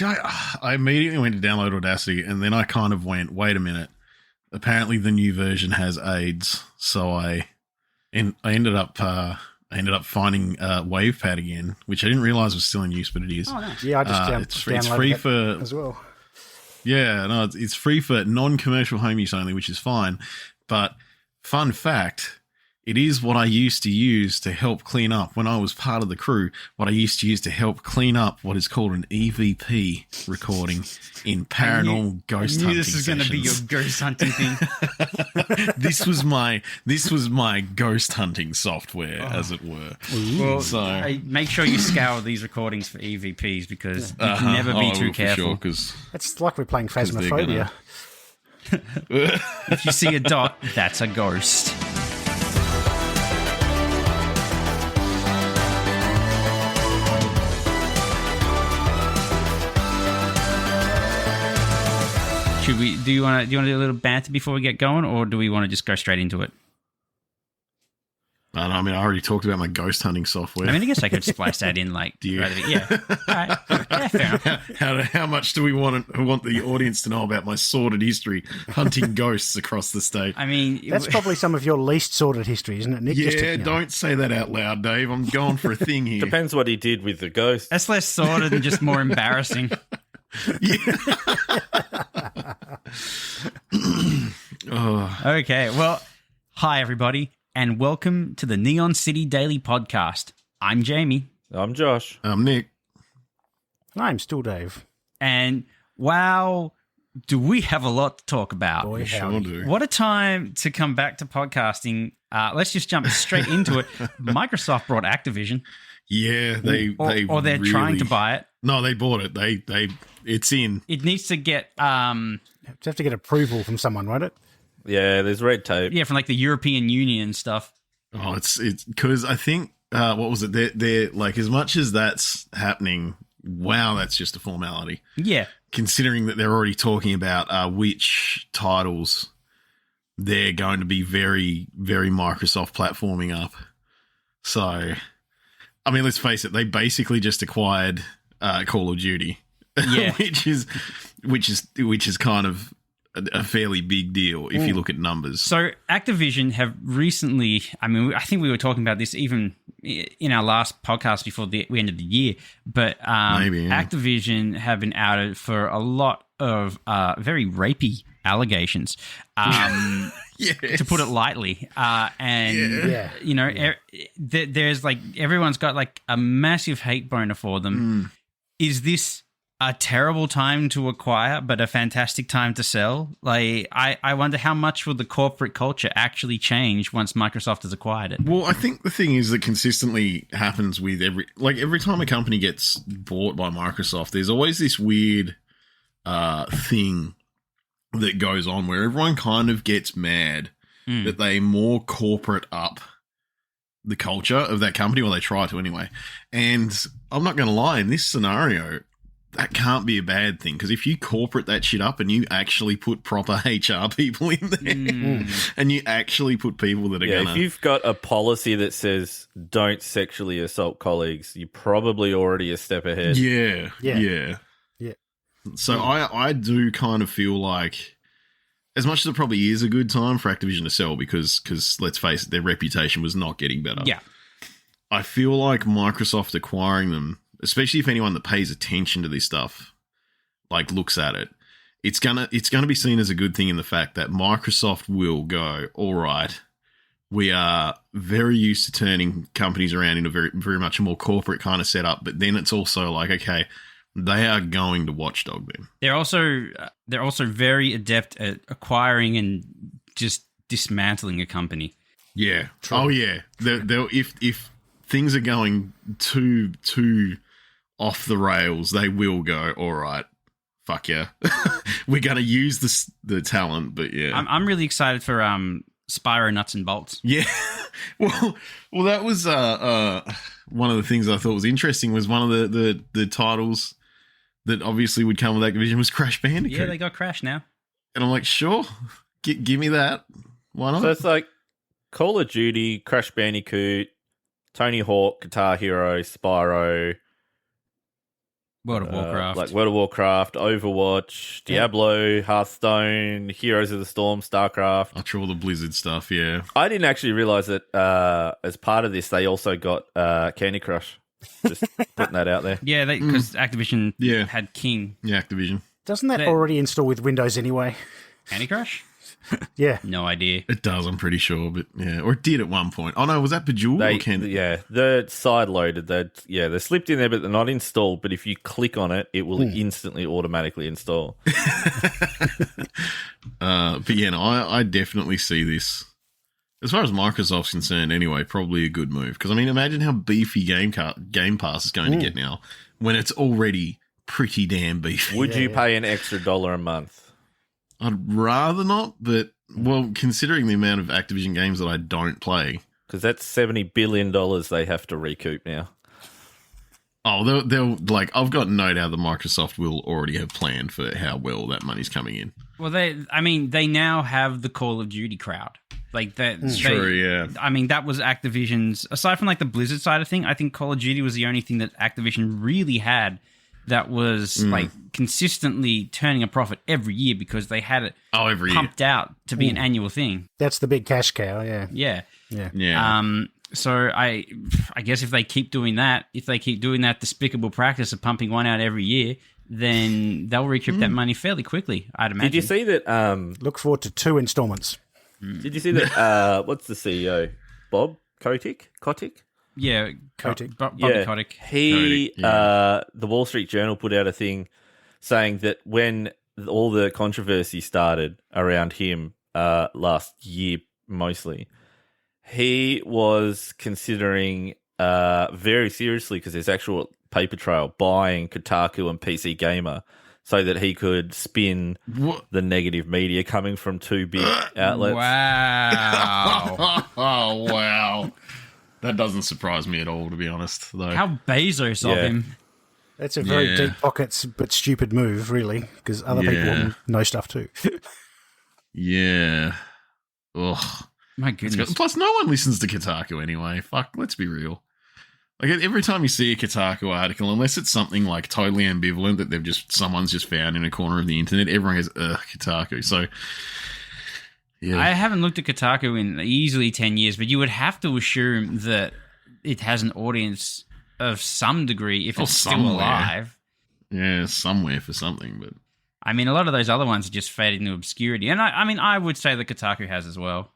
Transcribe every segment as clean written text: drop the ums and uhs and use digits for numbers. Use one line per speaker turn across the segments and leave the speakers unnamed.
I immediately went to download Audacity, and then I kind of went, wait a minute. Apparently the new version has AIDS, so I ended up finding WavePad again, which I didn't realize was still in use, but it is.
Oh, nice. Yeah, I just downloaded
it's free for
as well.
Yeah, no, it's free for non-commercial home use only, which is fine. But fun fact, it is what I used to use to help clean up when I was part of the crew. What I used to use to help clean up what is called an EVP recording in paranormal ghost hunting.
This is going to be your ghost hunting thing.
This was my ghost hunting software, as it were.
Well,
so
make sure you scour these recordings for EVPs because you can never be too careful.
It's like we're playing Phasmophobia.
If you see a dot, that's a ghost. Do you want to do a little banter before we get going, or do we want to just go straight into it?
I mean, I already talked about my ghost hunting software.
I mean, I guess I could splice that in, like,
do you?
Yeah. All right. Yeah, fair enough.
How much do we want the audience to know about my sordid history hunting ghosts across the state?
I mean,
that's probably some of your least sordid history, isn't it, Nick?
Yeah, don't say that out loud, Dave. I'm going for a thing here.
Depends what he did with the ghost.
That's less sordid and just more embarrassing. Okay, well, hi everybody, and welcome to the Neon City Daily Podcast. I'm Jamie.
I'm Josh.
I'm Nick.
I'm still Dave.
And wow, do we have a lot to talk about.
Boy,
sure do.
What a time to come back to podcasting. Let's just jump straight into it. Microsoft brought Activision.
Yeah, they're
really trying to buy it.
No, they bought it. It's in.
It needs to get
you have to get approval from someone, won't it?
Yeah, there's red tape.
Yeah, from like the European Union and stuff.
Oh, it's because I think what was it? They're like, as much as that's happening, wow, that's just a formality.
Yeah,
considering that they're already talking about which titles they're going to be very, very Microsoft platforming up. So, I mean, let's face it, they basically just acquired Call of Duty,
yeah,
which is kind of a fairly big deal if you look at numbers.
So Activision have recently, I mean, I think we were talking about this even in our last podcast before the end of the year, but
Maybe, yeah.
Activision have been outed for a lot of very rapey allegations,
Yes.
to put it lightly. You know, there's like, everyone's got like a massive hate boner for them. Is this a terrible time to acquire, but a fantastic time to sell? Like, I wonder how much will the corporate culture actually change once Microsoft has acquired it?
Well, I think the thing is that consistently happens with every time a company gets bought by Microsoft, there's always this weird thing that goes on where everyone kind of gets mad that they more corporate up the culture of that company, or they try to anyway. And I'm not going to lie, in this scenario, that can't be a bad thing, because if you corporate that shit up and you actually put proper HR people in there and you actually put people that are going to...
if you've got a policy that says don't sexually assault colleagues, you're probably already a step ahead.
Yeah. So I do kind of feel like, as much as it probably is a good time for Activision to sell, because let's face it, their reputation was not getting better.
Yeah.
I feel like Microsoft acquiring them, especially if anyone that pays attention to this stuff, like, looks at it, it's gonna be seen as a good thing in the fact that Microsoft will go, all right, we are very used to turning companies around into very, very much a more corporate kind of setup, but then it's also like, okay, they are going to watchdog them.
They're also very adept at acquiring and just dismantling a company.
Yeah.
True.
Oh yeah. They'll if things are going too off the rails, they will go, all right, fuck yeah. We're going to use the talent, but yeah.
I'm really excited for Spyro Nuts and Bolts.
Yeah. well, that was one of the things I thought was interesting was one of the titles that obviously would come with Activision was Crash Bandicoot.
Yeah, they got Crash now.
And I'm like, sure, give me that. Why not?
So it's like Call of Duty, Crash Bandicoot, Tony Hawk, Guitar Hero, Spyro.
World of Warcraft.
Like World of Warcraft, Overwatch, Diablo, Hearthstone, Heroes of the Storm, StarCraft.
After all the Blizzard stuff, yeah.
I didn't actually realize that as part of this, they also got Candy Crush. Just putting that out there.
Yeah, because Activision had King.
Yeah, Activision.
Doesn't that already install with Windows anyway?
Candy Crush?
Yeah.
No idea.
It does, I'm pretty sure, but yeah. Or it did at one point. Oh no, was that Bejeweled or Candy?
Yeah, they're side-loaded. They're slipped in there, but they're not installed. But if you click on it, it will instantly automatically install.
But yeah, no, I definitely see this. As far as Microsoft's concerned, anyway, probably a good move. Because, I mean, imagine how beefy Game Pass is going to get now when it's already pretty damn beefy.
Would you pay an extra $1 a month?
I'd rather not, but, well, considering the amount of Activision games that I don't play.
Because that's $70 billion they have to recoup now.
Oh, they'll like, I've got no doubt that Microsoft will already have planned for how well that money's coming in.
Well, they now have the Call of Duty crowd. Like that.
True, yeah.
I mean, that was Activision's, aside from like the Blizzard side of thing, I think Call of Duty was the only thing that Activision really had that was like consistently turning a profit every year because they had it
every
pumped out to be an annual thing.
That's the big cash cow, yeah.
Yeah.
Yeah.
So I guess if they keep doing that, despicable practice of pumping one out every year, then they'll recoup that money fairly quickly, I'd imagine.
Did you see that?
Look forward to 2 installments.
Did you see that? What's the CEO? Bob Kotick?
Yeah,
Kotick.
Bobby Kotick.
He, the Wall Street Journal put out a thing saying that when all the controversy started around him last year, mostly, he was considering very seriously, because there's actual paper trail, buying Kotaku and PC Gamer so that he could spin the negative media coming from 2 big outlets.
Wow.
Oh, wow. That doesn't surprise me at all, to be honest, though.
How Bezos of him.
That's a very deep pockets but stupid move, really, because other people know stuff too.
Yeah. Ugh.
My goodness.
Plus, no one listens to Kotaku anyway. Fuck, let's be real. Like, every time you see a Kotaku article, unless it's something like totally ambivalent that someone's just found in a corner of the internet, everyone goes, ugh, Kotaku. So, yeah.
I haven't looked at Kotaku in easily 10 years, but you would have to assume that it has an audience of some degree if it's still alive.
Yeah, somewhere for something, but...
I mean, a lot of those other ones are just faded into obscurity. And I mean, I would say that Kotaku has as well.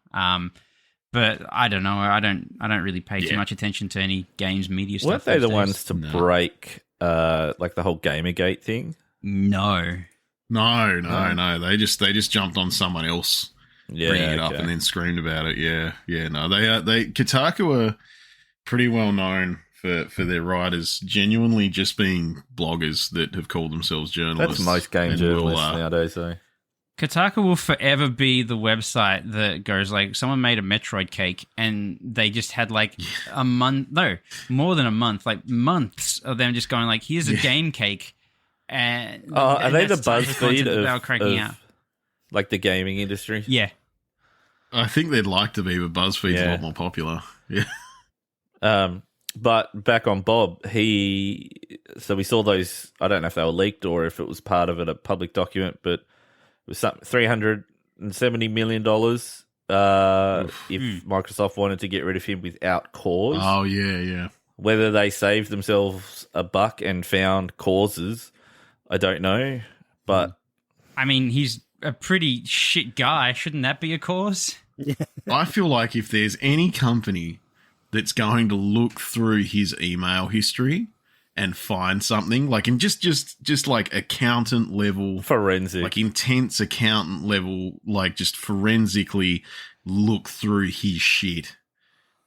But I don't know. I don't really pay too much attention to any games media stuff.
Weren't they the ones to break like the whole Gamergate thing?
No.
They just jumped on someone else, bringing it up, and then screamed about it. Yeah. No, they Kotaku are pretty well known for their writers genuinely just being bloggers that have called themselves journalists.
That's most game journalists nowadays, though.
Kotaku will forever be the website that goes like, someone made a Metroid cake and they just had like a month, no, more than a month, like months of them just going like, here's a game cake. And
are they the BuzzFeed
of
cranking
out?
Like the gaming industry?
Yeah.
I think they'd like to be, but BuzzFeed's a lot more popular. Yeah.
But back on Bob, so we saw those, I don't know if they were leaked or if it was part of a public document, but it was something $370 million if Microsoft wanted to get rid of him without cause.
Oh, yeah.
Whether they saved themselves a buck and found causes, I don't know. But
I mean, he's a pretty shit guy. Shouldn't that be a cause?
I feel like if there's any company that's going to look through his email history and find something, like in just like accountant level,
forensic,
like intense accountant level, like just forensically look through his shit,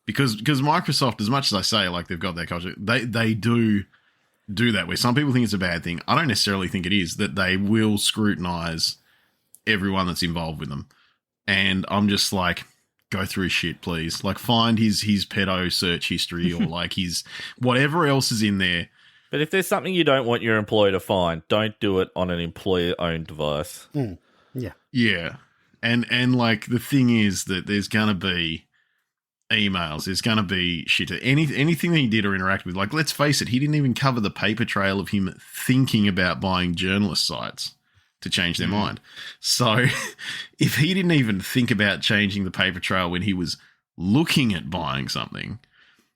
because Microsoft, as much as I say like they've got that culture, they do that, where some people think it's a bad thing. I don't necessarily think it is, that they will scrutinize everyone that's involved with them, and I'm just like, go through his shit, please. Like, find his pedo search history or like his whatever else is in there.
But if there's something you don't want your employer to find, don't do it on an employer-owned device.
Yeah.
Yeah. And like the thing is that there's going to be emails. There's going to be shit. Anything that he did or interact with. Like, let's face it, he didn't even cover the paper trail of him thinking about buying journalist sites to change their mind. So if he didn't even think about changing the paper trail when he was looking at buying something,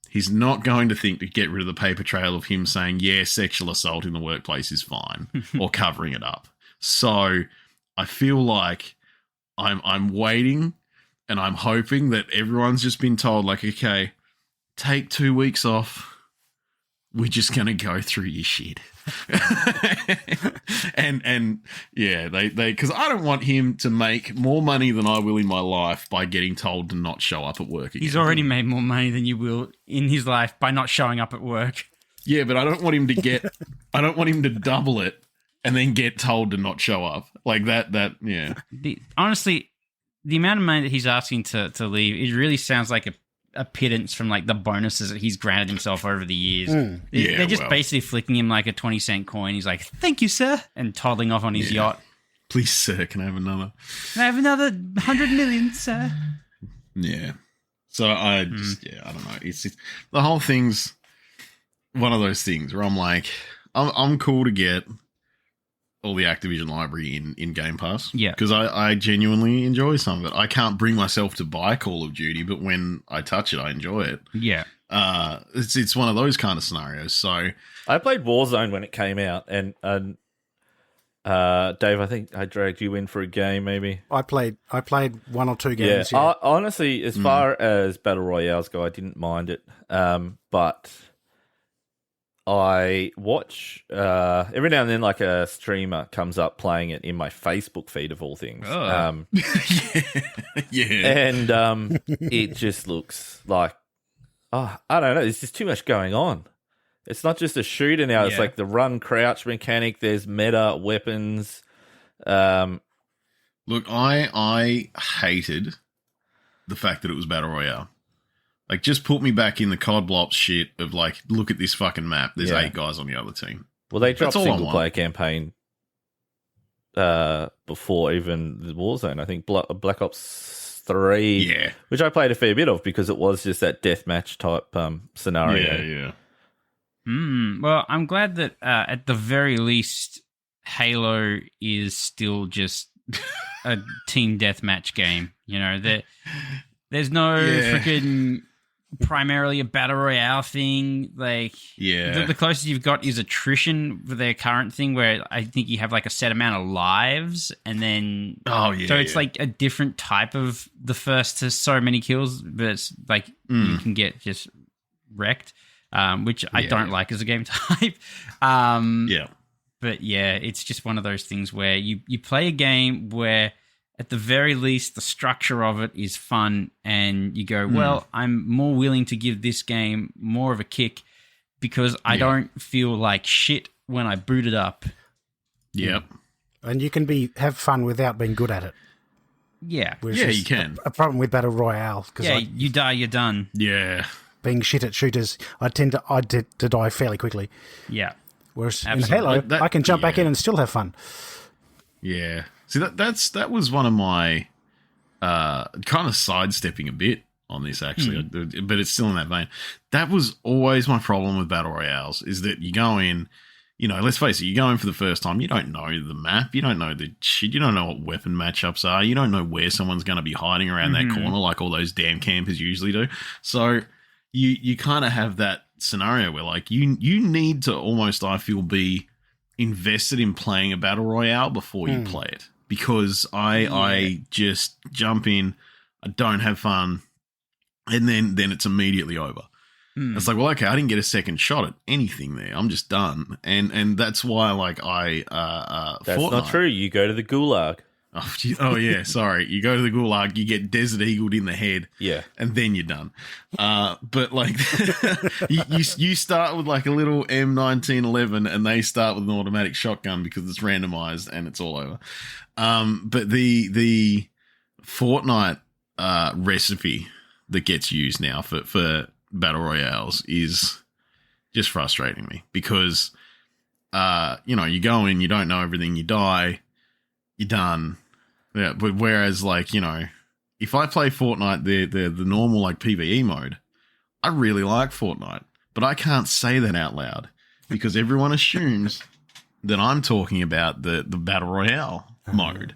he's not going to think to get rid of the paper trail of him saying, yeah, sexual assault in the workplace is fine, or covering it up. So I feel like I'm waiting and I'm hoping that everyone's just been told, like, okay, take 2 weeks off. We're just going to go through your shit. and yeah, they because I don't want him to make more money than I will in my life by getting told to not show up at work again.
He's already made more money than you will in his life by not showing up at work.
Yeah, but I don't want him to I don't want him to double it and then get told to not show up. Like that, yeah.
Honestly, the amount of money that he's asking to leave, it really sounds like a pittance from like the bonuses that he's granted himself over the years. They're just basically flicking him like a 20-cent coin. He's like, "Thank you, sir," and toddling off on his yacht.
Please, sir, can I have another?
Can I have another 100 million, sir?
Yeah. So I just, I don't know. It's the whole thing's one of those things where I'm like, I'm cool to get all the Activision library in Game Pass.
Yeah.
Because I genuinely enjoy some of it. I can't bring myself to buy Call of Duty, but when I touch it, I enjoy it.
Yeah.
It's one of those kind of scenarios. So
I played Warzone when it came out, and Dave, I think I dragged you in for a game, maybe.
I played 1 or 2 games.
Yeah. Honestly, as far as Battle Royales go, I didn't mind it. But I watch every now and then, like a streamer comes up playing it in my Facebook feed of all things.
Oh. Yeah.
And it just looks like, I don't know. There's just too much going on. It's not just a shooter now. It's like the run crouch mechanic. There's meta weapons.
Look, I hated the fact that it was Battle Royale. Like, just put me back in the COD Blops shit of, like, look at this fucking map. There's 8 guys on the other team.
Well, they dropped single-player campaign before even the Warzone. I think Black Ops 3, which I played a fair bit of because it was just that deathmatch type scenario.
Yeah.
Well, I'm glad that at the very least, Halo is still just a team deathmatch game. You know, there's no freaking primarily a battle royale thing. Like, the closest you've got is attrition with their current thing, where I think you have like a set amount of lives, and then so it's like a different type of the first to so many kills, but it's like you can get just wrecked, which I don't like as a game type. But yeah, it's just one of those things where you play a game where, at the very least, the structure of it is fun, and you go, well, I'm more willing to give this game more of a kick because I don't feel like shit when I boot it up.
Yep.
And you can have fun without being good at it.
Yeah.
You can.
A problem with Battle Royale.
You die, you're done.
Yeah.
Being shit at shooters, I tend to die fairly quickly.
Yeah.
Whereas in Halo, I can jump back in and still have fun.
Yeah. See, that was one of my kind of sidestepping a bit on this, actually, but it's still in that vein. That was always my problem with Battle Royales, is that you go in, you know, let's face it, you go in for the first time, you don't know the map, you don't know the shit, you don't know what weapon matchups are, you don't know where someone's going to be hiding around that corner like all those damn campers usually do. So you kind of have that scenario where, like, you need to almost, I feel, be invested in playing a Battle Royale before you play it. Because I just jump in, I don't have fun, and then it's immediately over. It's like, well, okay, I didn't get a second shot at anything there. I'm just done, and that's why, like,
that's
Fortnite.
not true. You go to the Gulag.
Oh yeah, sorry. You go to the Gulag, you get Desert Eagled in the head, and then you're done. But like, you start with like a little M1911, and they start with an automatic shotgun because it's randomized and it's all over. But the Fortnite recipe that gets used now for battle royales is just frustrating me because you go in, you don't know everything, you die, you're done. Yeah, but whereas, like, if I play Fortnite, the normal like PvE mode, I really like Fortnite, but I can't say that out loud because everyone assumes that I'm talking about the Battle Royale mode.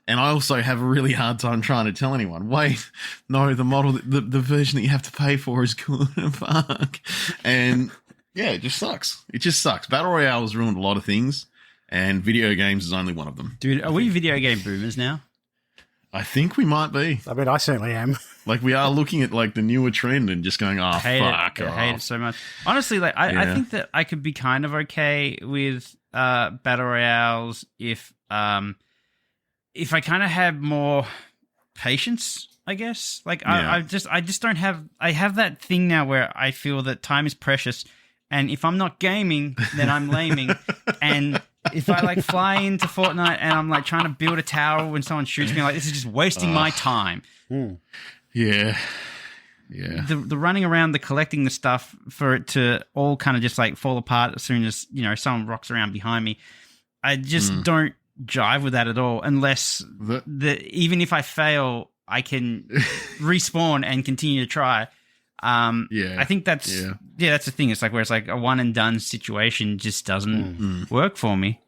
And I also have a really hard time trying to tell anyone, wait, no, the version that you have to pay for is good. Fuck. And yeah, it just sucks. It just sucks. Battle Royale has ruined a lot of things, and video games is only one of them.
Dude, are we video game boomers now?
I think we might be.
I mean, I certainly am.
Like, we are looking at like the newer trend and just going, oh, fuck.
I hate it so much. Honestly, like I think that I could be kind of okay with battle royales if I kind of had more patience, I guess. Like I just don't have. I have that thing now where I feel that time is precious, and if I'm not gaming, then I'm laming, and if I like fly into Fortnite and I'm like trying to build a tower when someone shoots me, like this is just wasting my time.
Yeah.
The running around, the collecting the stuff for it to all kind of just like fall apart as soon as, someone rocks around behind me. I just don't jive with that at all, unless even if I fail, I can respawn and continue to try. I think that's the thing. It's like where it's like a one and done situation just doesn't work for me.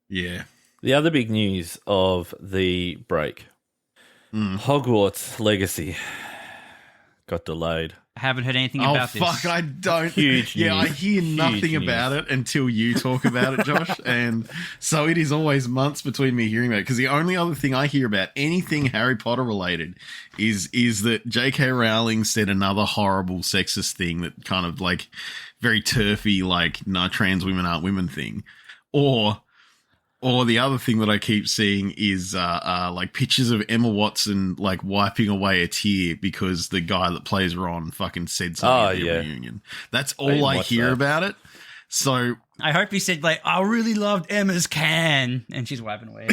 Yeah.
The other big news of the break, Hogwarts Legacy got delayed.
I haven't heard anything about this.
Oh, fuck, I don't.
Huge news.
Yeah, I hear nothing about it until you talk about it, Josh. And so it is always months between me hearing about it. Because the only other thing I hear about anything Harry Potter related is that J.K. Rowling said another horrible sexist thing that kind of like very turfy, like, no, trans women aren't women thing. Or the other thing that I keep seeing is like pictures of Emma Watson like wiping away a tear because the guy that plays Ron fucking said something at the reunion. That's all I hear about it. So
I hope he said like, I really loved Emma's can, and she's wiping away.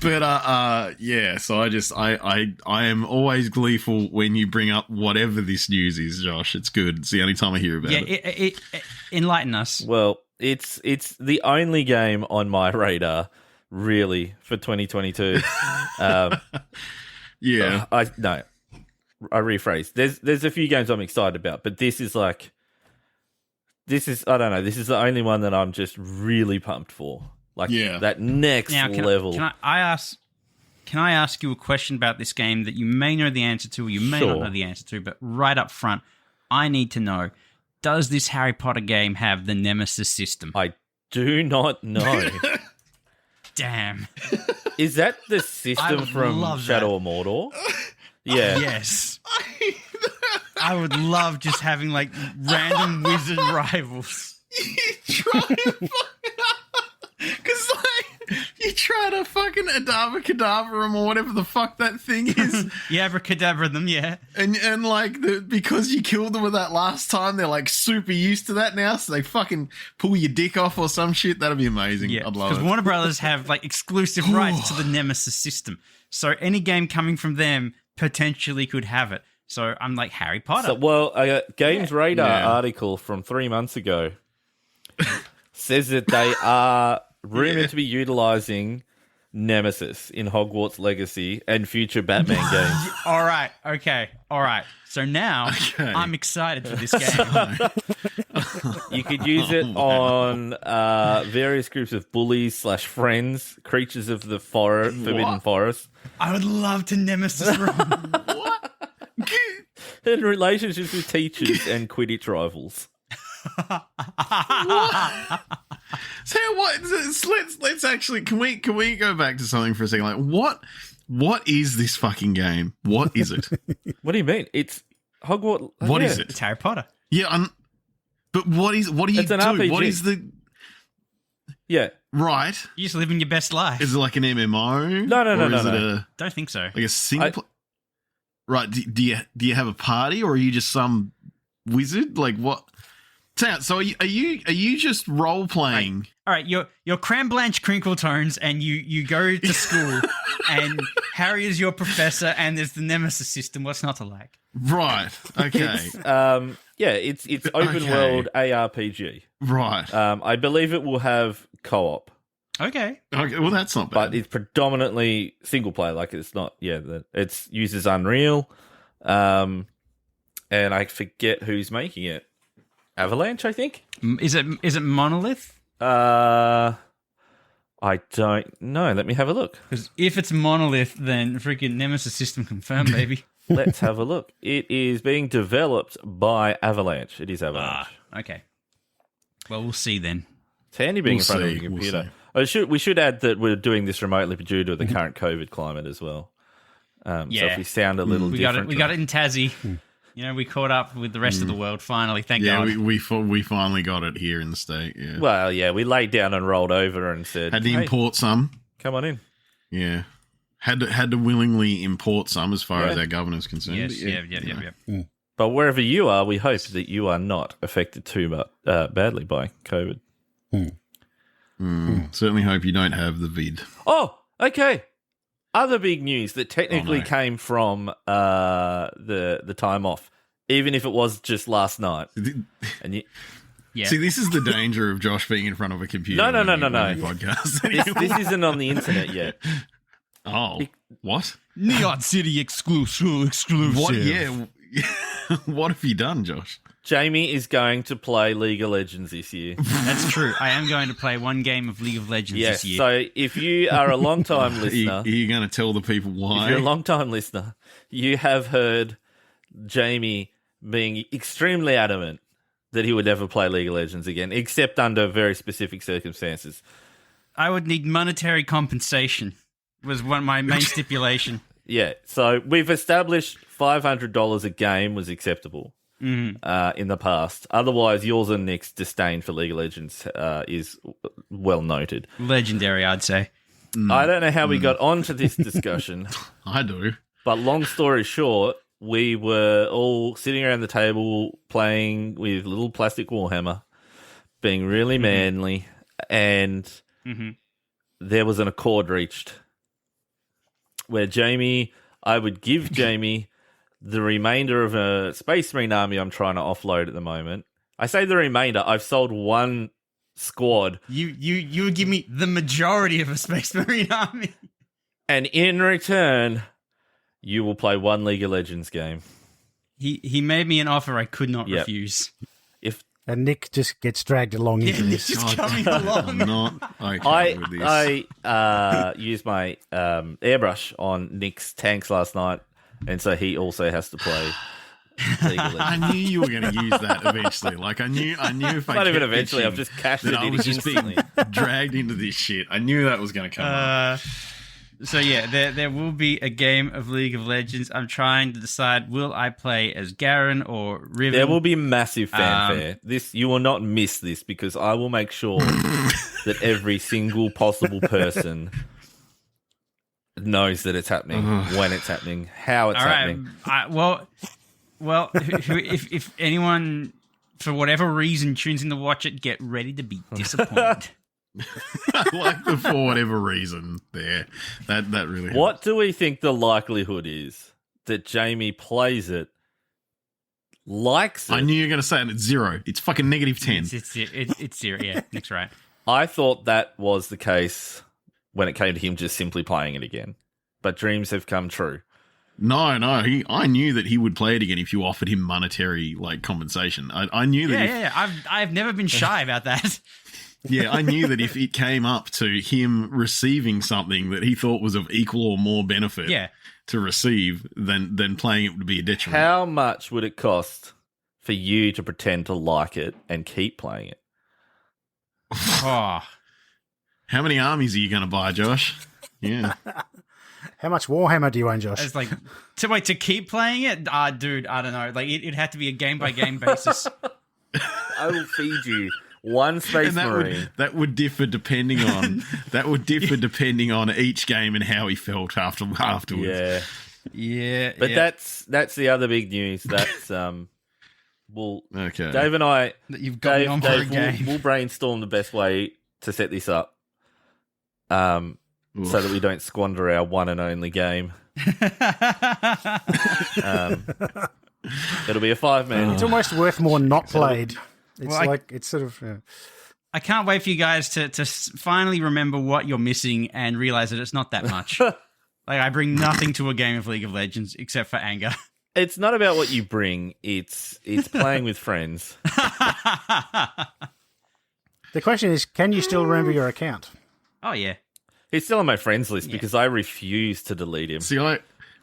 But yeah, so I am always gleeful when you bring up whatever this news is, Josh. It's good. It's the only time I hear about it.
It enlighten us.
Well, it's the only game on my radar, really, for 2022.
Yeah.
I rephrase. There's a few games I'm excited about, but this is I don't know. This is the only one that I'm just really pumped for. That next level.
Can I ask you a question about this game that you may know the answer to, or you may not know the answer to, but right up front, I need to know, does this Harry Potter game have the Nemesis system?
I do not know.
Damn.
Is that the system from Shadow of Mordor? Yeah.
Yes. I would love just having like random wizard rivals.
You try to fucking because like you try to fucking Adavacadabra them or whatever the fuck that thing is.
You abracadabra them, yeah.
And like because you killed them with that last time, they're like super used to that now, so they fucking pull your dick off or some shit. That'd be amazing.
Yeah,
I'd love it.
Because Warner Brothers have like exclusive rights to the Nemesis system, so any game coming from them potentially could have it. So I'm like Harry Potter.
So, well, a Games Radar article from 3 months ago says that they are rumored to be utilizing Nemesis in Hogwarts Legacy and future Batman games.
All right. So now I'm excited for this game.
You could use it on various groups of bullies / friends, creatures of the Forbidden Forest.
I would love to Nemesis run.
What?
And relationships with teachers and Quidditch rivals.
So let's actually can we go back to something for a second? Like what is this fucking game? What is it?
What do you mean? It's Hogwarts.
What is it?
It's Harry Potter.
Yeah, but what do you
it's
do?
An RPG.
What is the right?
You're just living your best life.
Is it like an MMO?
No.
Don't think so.
Like a single right, do you have a party, or are you just some wizard? Like what? So are you just role playing?
All right, you're Cram Blanche Crinkletones, and you go to school, and Harry is your professor, and there's the Nemesis system. What's not to like?
Right. Okay.
It's open world ARPG.
Right.
I believe it will have co-op.
Okay.
Okay, well, that's not bad.
but it's predominantly single player. Like it's not, it uses Unreal, and I forget who's making it. Avalanche, I think.
Is it Monolith?
I don't know. Let me have a look.
Because if it's Monolith, then freaking Nemesis system confirmed, baby.
Let's have a look. It is being developed by Avalanche. It is Avalanche.
Okay. Well, we'll see then.
It's handy being in front of a computer. We should add that we're doing this remotely due to the current COVID climate as well. So if we sound a little different.
We got it in Tassie. We caught up with the rest of the world finally, thank God.
Yeah, we finally got it here in the state, yeah.
Well, yeah, we laid down and rolled over and said...
Had to import some.
Come on in.
Yeah. Had to willingly import some as far as our governor's concerned.
Yes, yeah.
But wherever you are, we hope that you are not affected too badly by COVID.
Certainly hope you don't have the vid.
Oh, okay. Other big news that technically came from the time off, even if it was just last night. And
See, this is the danger of Josh being in front of a computer.
No.
Podcast.
This isn't on the internet yet.
Oh, what?
Neon City exclusive.
What? Yeah. What have you done, Josh?
Jamie is going to play League of Legends this year.
That's true. I am going to play one game of League of Legends this year.
So if you are a long-time listener...
Are you going to tell the people why?
If you're a long-time listener, you have heard Jamie being extremely adamant that he would never play League of Legends again, except under very specific circumstances.
I would need monetary compensation, was one of my main stipulation.
Yeah, so we've established $500 a game was acceptable. In the past. Otherwise, yours and Nick's disdain for League of Legends is well noted.
Legendary, I'd say.
I don't know how we got onto this discussion.
I do.
But long story short, we were all sitting around the table playing with little plastic Warhammer, being really manly, and there was an accord reached where I would give Jamie the remainder of a Space Marine army I'm trying to offload at the moment. I say the remainder. I've sold one squad.
You would give me the majority of a Space Marine army.
And in return, you will play one League of Legends game.
He made me an offer I could not refuse.
And Nick just gets dragged along into this.
Just coming along.
I'm not okay with this.
I used my airbrush on Nick's tanks last night. And so he also has to play League of Legends.
I knew you were going to use that eventually. Like I knew if I
not even eventually. I've just cashed it in.
I was just being dragged into this shit. I knew that was going to come up.
So yeah, there will be a game of League of Legends. I'm trying to decide: will I play as Garen or Riven?
There will be massive fanfare. You will not miss this because I will make sure that every single possible person knows that it's happening, when it's happening, how it's happening.
Well, if anyone, for whatever reason, tunes in to watch it, get ready to be disappointed.
Like the for whatever reason there. That really helps.
What do we think the likelihood is that Jamie plays it, likes it?
I knew you were going to say it. It's 0. It's fucking -10.
It's 0, yeah. Nick's right.
I thought that was the case when it came to him just simply playing it again. But dreams have come true.
No. I knew that he would play it again if you offered him monetary compensation. I knew that.
Yeah. I've never been shy about that.
Yeah, I knew that if it came up to him receiving something that he thought was of equal or more benefit to receive, then playing it would be a detriment.
How much would it cost for you to pretend to like it and keep playing it?
Oh.
How many armies are you going to buy, Josh? Yeah.
How much Warhammer do you own, Josh?
It's like, to keep playing it? Dude, I don't know. Like, it'd have to be a game-by-game basis.
I will feed you one Space Marine.
That would differ depending on each game and how he felt afterwards.
Yeah. But that's the other big news. That's
okay.
Dave and I
that you've got me on for a game.
We'll brainstorm the best way to set this up. So that we don't squander our one and only game. It'll be a 5-man.
It's almost worth more not played. It's it's sort of...
I can't wait for you guys to finally remember what you're missing and realize that it's not that much. Like, I bring nothing to a game of League of Legends except for anger.
It's not about what you bring. It's playing with friends.
The question is, can you still remember your account?
Oh, yeah.
He's still on my friends list because I refuse to delete him.
See,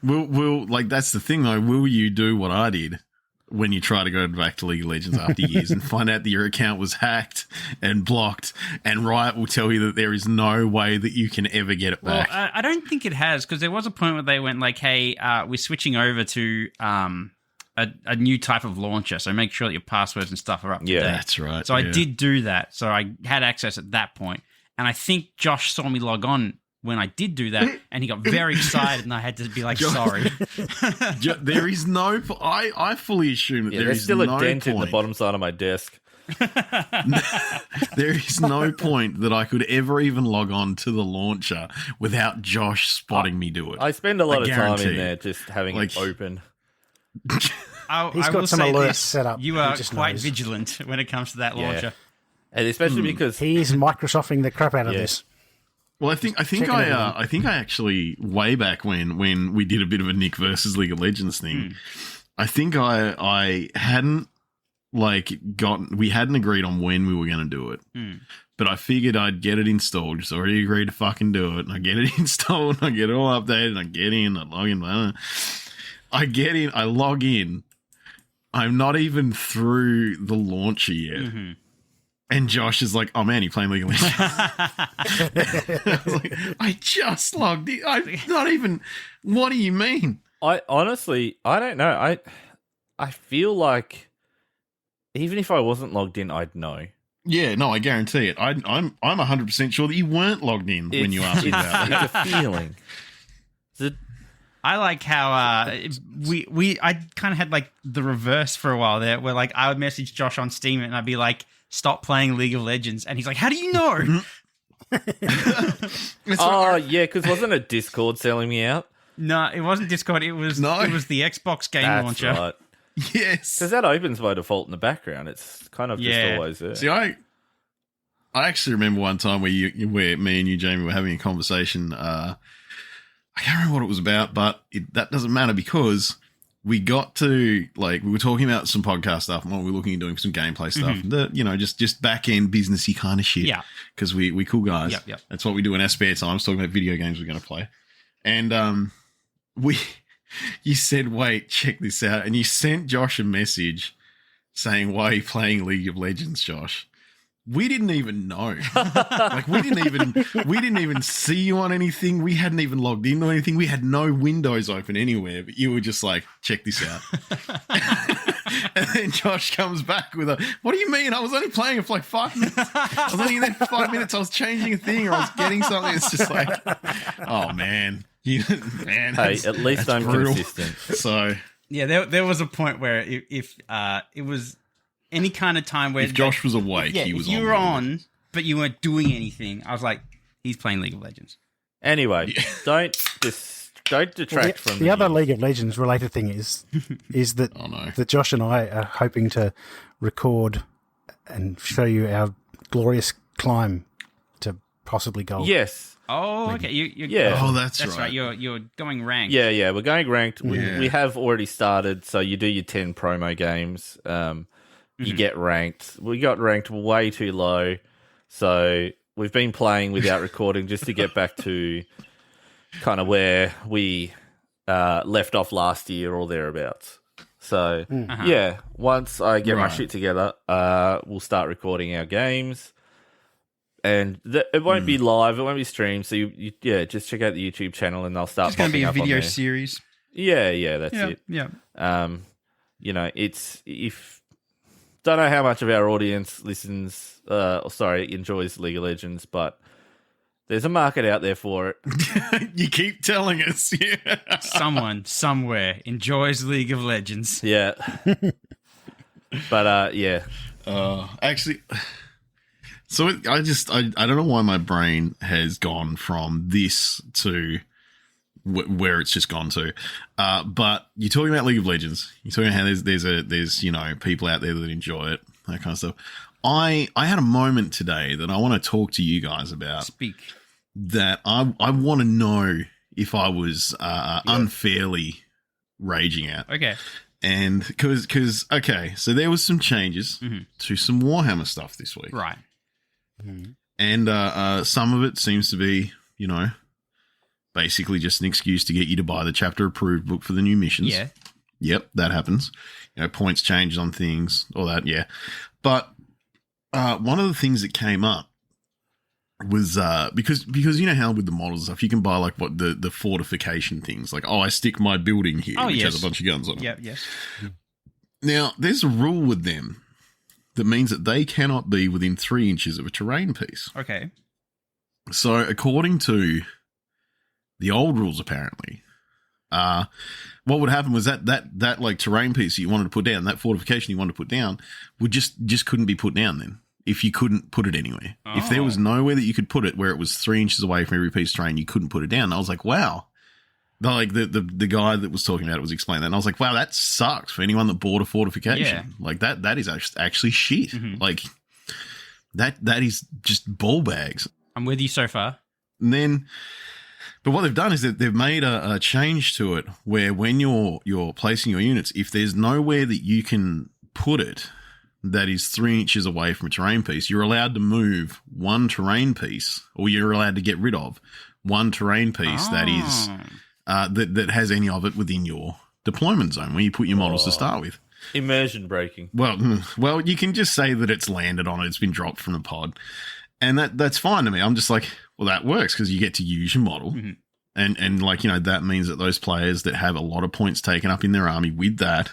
will like that's the thing though. Will you do what I did when you try to go back to League of Legends after years and find out that your account was hacked and blocked, and Riot will tell you that there is no way that you can ever get it back?
Well, I don't think it has, because there was a point where they went like, hey, we're switching over to a new type of launcher, so make sure that your passwords and stuff are up to date.
That's right.
So I did do that. So I had access at that point. And I think Josh saw me log on when I did do that, and he got very excited, and I had to be like, sorry.
There is no... I fully assume that there is
still
no
a dent
point.
in the bottom side of my desk.
There is no point that I could ever even log on to the launcher without Josh spotting me do it.
I spend a lot of time
guarantee.
in there just having it open.
He's
I
got
will
some
say
alerts
this,
set up.
you are
He just
quite
knows.
vigilant when it comes to that launcher.
And especially because
He is Microsofting the crap out of this.
Well, I think
Checking
I
everything.
actually way back when we did a bit of a Nick versus League of Legends thing, I think I hadn't we hadn't agreed on when we were going to do it, but I figured I'd get it installed. Just already agreed to fucking do it, and I get it installed, and I get it all updated, and I get in, I log in, I get in, I log in. I'm not even through the launcher yet. And Josh is like, oh man, you playing League of Legends? I was like, I just logged in. I'm not even, what do you mean?
I honestly, I don't know. I feel like even if I wasn't logged in, I'd know.
Yeah, no, I guarantee it. I'm 100% sure that you weren't logged in when you asked me about it.
It's a feeling.
I like how I kind of had like the reverse for a while there, where like I would message Josh on Steam and I'd be like, stop playing League of Legends, and he's like, how do you know?
Yeah, because wasn't it Discord selling me out?
No, it wasn't Discord. It was the Xbox game
That's
launcher.
right.
Yes.
Because that opens by default in the background. It's kind of just always there.
See, I actually remember one time where me and you, Jamie, were having a conversation. I can't remember what it was about, but that doesn't matter, because we got to, like, we were talking about some podcast stuff, and we were looking at doing some gameplay stuff, just back end businessy kind of shit.
Yeah,
because we cool guys.
Yep.
That's what we do in our spare time. Talking about video games we're going to play, and you said, wait, check this out, and you sent Josh a message saying, why are you playing League of Legends, Josh? We didn't even know. Like, we didn't even see you on anything. We hadn't even logged into anything. We had no windows open anywhere, but you were just like, check this out. And then Josh comes back with what do you mean? I was only playing it for like 5 minutes. I was only in there for 5 minutes. I was changing a thing, or I was getting something. It's just like, oh man. Man,
hey, at least I'm
brutal.
consistent.
So
yeah, there was a point where if it was any kind of time where
if Josh was awake, he was
if you
on.
were on, but you weren't doing anything, I was like, he's playing League of Legends.
Anyway, don't detract from
the other League of Legends related thing is that that Josh and I are hoping to record and show you our glorious climb to possibly gold.
Yes.
Oh, okay.
Oh, that's right.
You're going ranked.
Yeah, we're going ranked. We have already started, so you do your 10 promo games. You get ranked. We got ranked way too low, so we've been playing without recording just to get back to kind of where we left off last year or thereabouts. So, yeah, once I get my shit together, we'll start recording our games. And it won't be live, it won't be streamed, so you just check out the YouTube channel and they'll start
It's going to be a
popping up
video
on there.
series.
Yeah, that's it.
Yeah.
It's don't know how much of our audience enjoys League of Legends, but there's a market out there for it.
You keep telling us. Yeah.
Someone, somewhere, enjoys League of Legends.
Yeah. But, yeah.
Actually, so I don't know why my brain has gone from this to where it's just gone to. But you're talking about League of Legends. You're talking about how there's people out there that enjoy it. that kind of stuff. I had a moment today that I want to talk to you guys about.
Speak.
That I want to know if I was unfairly raging at.
Okay.
And because okay, so there was some changes to some Warhammer stuff this week.
Right.
Mm-hmm.
And some of it seems to be, basically just an excuse to get you to buy the chapter approved book for the new missions.
Yeah.
Yep, that happens. Points change on things, all that, yeah. But one of the things that came up was because you know how with the models and stuff, you can buy like what the fortification things, like, I stick my building here, which has a bunch of guns on it.
Yep, yes.
Now, there's a rule with them that means that they cannot be within 3 inches of a terrain piece.
Okay.
So, according to the old rules, apparently, what would happen was that like terrain piece that you wanted to put down, that fortification you wanted to put down, would just couldn't be put down then. If you couldn't put it anywhere. Oh. If there was nowhere that you could put it where it was 3 inches away from every piece of terrain, you couldn't put it down. And I was like, wow. The guy that was talking about it was explaining that. And I was like, wow, that sucks for anyone that bought a fortification. Yeah. Like that is actually shit. Mm-hmm. Like that is just ball bags.
I'm with you so far.
And then, but what they've done is that they've made a change to it where when you're placing your units, if there's nowhere that you can put it that is 3 inches away from a terrain piece, you're allowed to move one terrain piece, or you're allowed to get rid of one terrain piece that is that has any of it within your deployment zone where you put your models to start with.
Immersion breaking.
Well, you can just say that it's landed on it, it's been dropped from the pod, and that's fine to me. I'm just like, well, that works because you get to use your model, and like that means that those players that have a lot of points taken up in their army with that.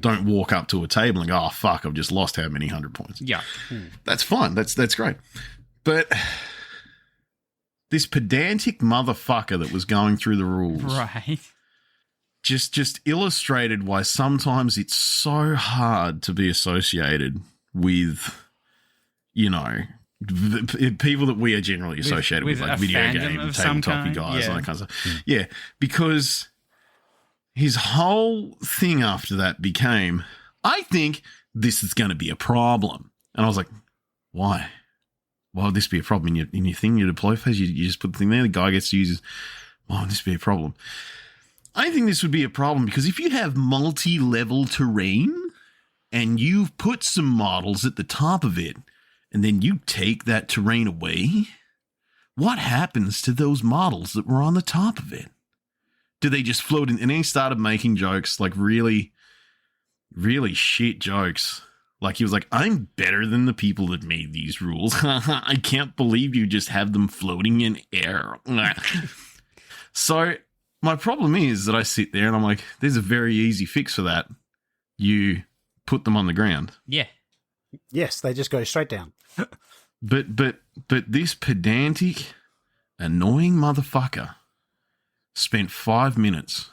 Don't walk up to a table and go, oh, fuck, I've just lost how many 100 points.
Yeah.
That's fine. That's great. But this pedantic motherfucker that was going through the rules just illustrated why sometimes it's so hard to be associated with, people that we are generally associated with like video game and tabletop guys and that kind of stuff. Yeah, because his whole thing after that became, I think this is going to be a problem. And I was like, why? Why would this be a problem in your thing, your deploy phase? You just put the thing there, the guy gets to use it. Why would this be a problem? I think this would be a problem because if you have multi-level terrain and you've put some models at the top of it and then you take that terrain away, what happens to those models that were on the top of it? Do they just float in? And then he started making jokes, like really, really shit jokes. Like he was like, I'm better than the people that made these rules. I can't believe you just have them floating in air. So my problem is that I sit there and I'm like, there's a very easy fix for that. You put them on the ground.
Yeah.
Yes, they just go straight down.
But this pedantic, annoying motherfucker spent 5 minutes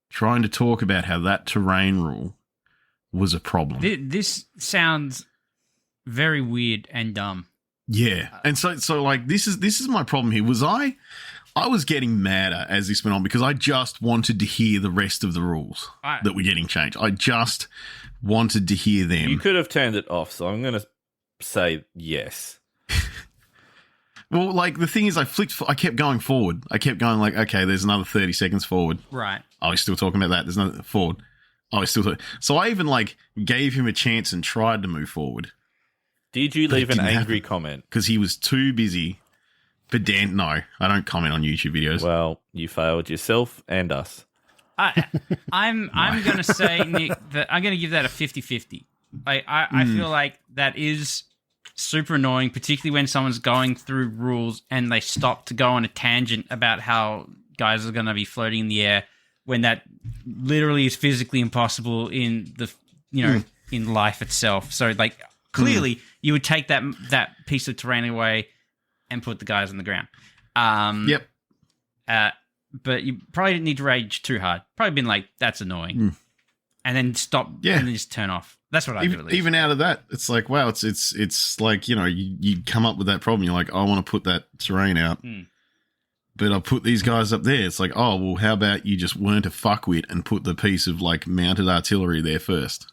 trying to talk about how that terrain rule was a problem.
This sounds very weird and dumb.
Yeah. And so like this is my problem here. Was I was getting madder as this went on because I just wanted to hear the rest of the rules that were getting changed. I just wanted to hear them.
You could have turned it off, so I'm going to say yes.
Well, like, the thing is, I kept going forward. I kept going like, okay, there's another 30 seconds forward.
Right.
Oh, he's still talking about that. There's another forward. Oh, he's still talking. So I even, like, gave him a chance and tried to move forward.
Did you leave an angry comment?
Because he was too busy. No, I don't comment on YouTube videos.
Well, you failed yourself and us.
I'm going to say, Nick, that I'm going to give that a 50-50. I feel like that is super annoying, particularly when someone's going through rules and they stop to go on a tangent about how guys are going to be floating in the air when that literally is physically impossible in the in life itself. So like clearly you would take that piece of terrain away and put the guys on the ground.
Yep.
But you probably didn't need to rage too hard. Probably been like, that's annoying. And then stop and then just turn off. That's what I do.
Even out of that, it's like, wow, it's like, you come up with that problem. You're like, I want to put that terrain out, but I'll put these guys up there. It's like, oh, well, how about you just weren't a fuckwit and put the piece of like mounted artillery there first?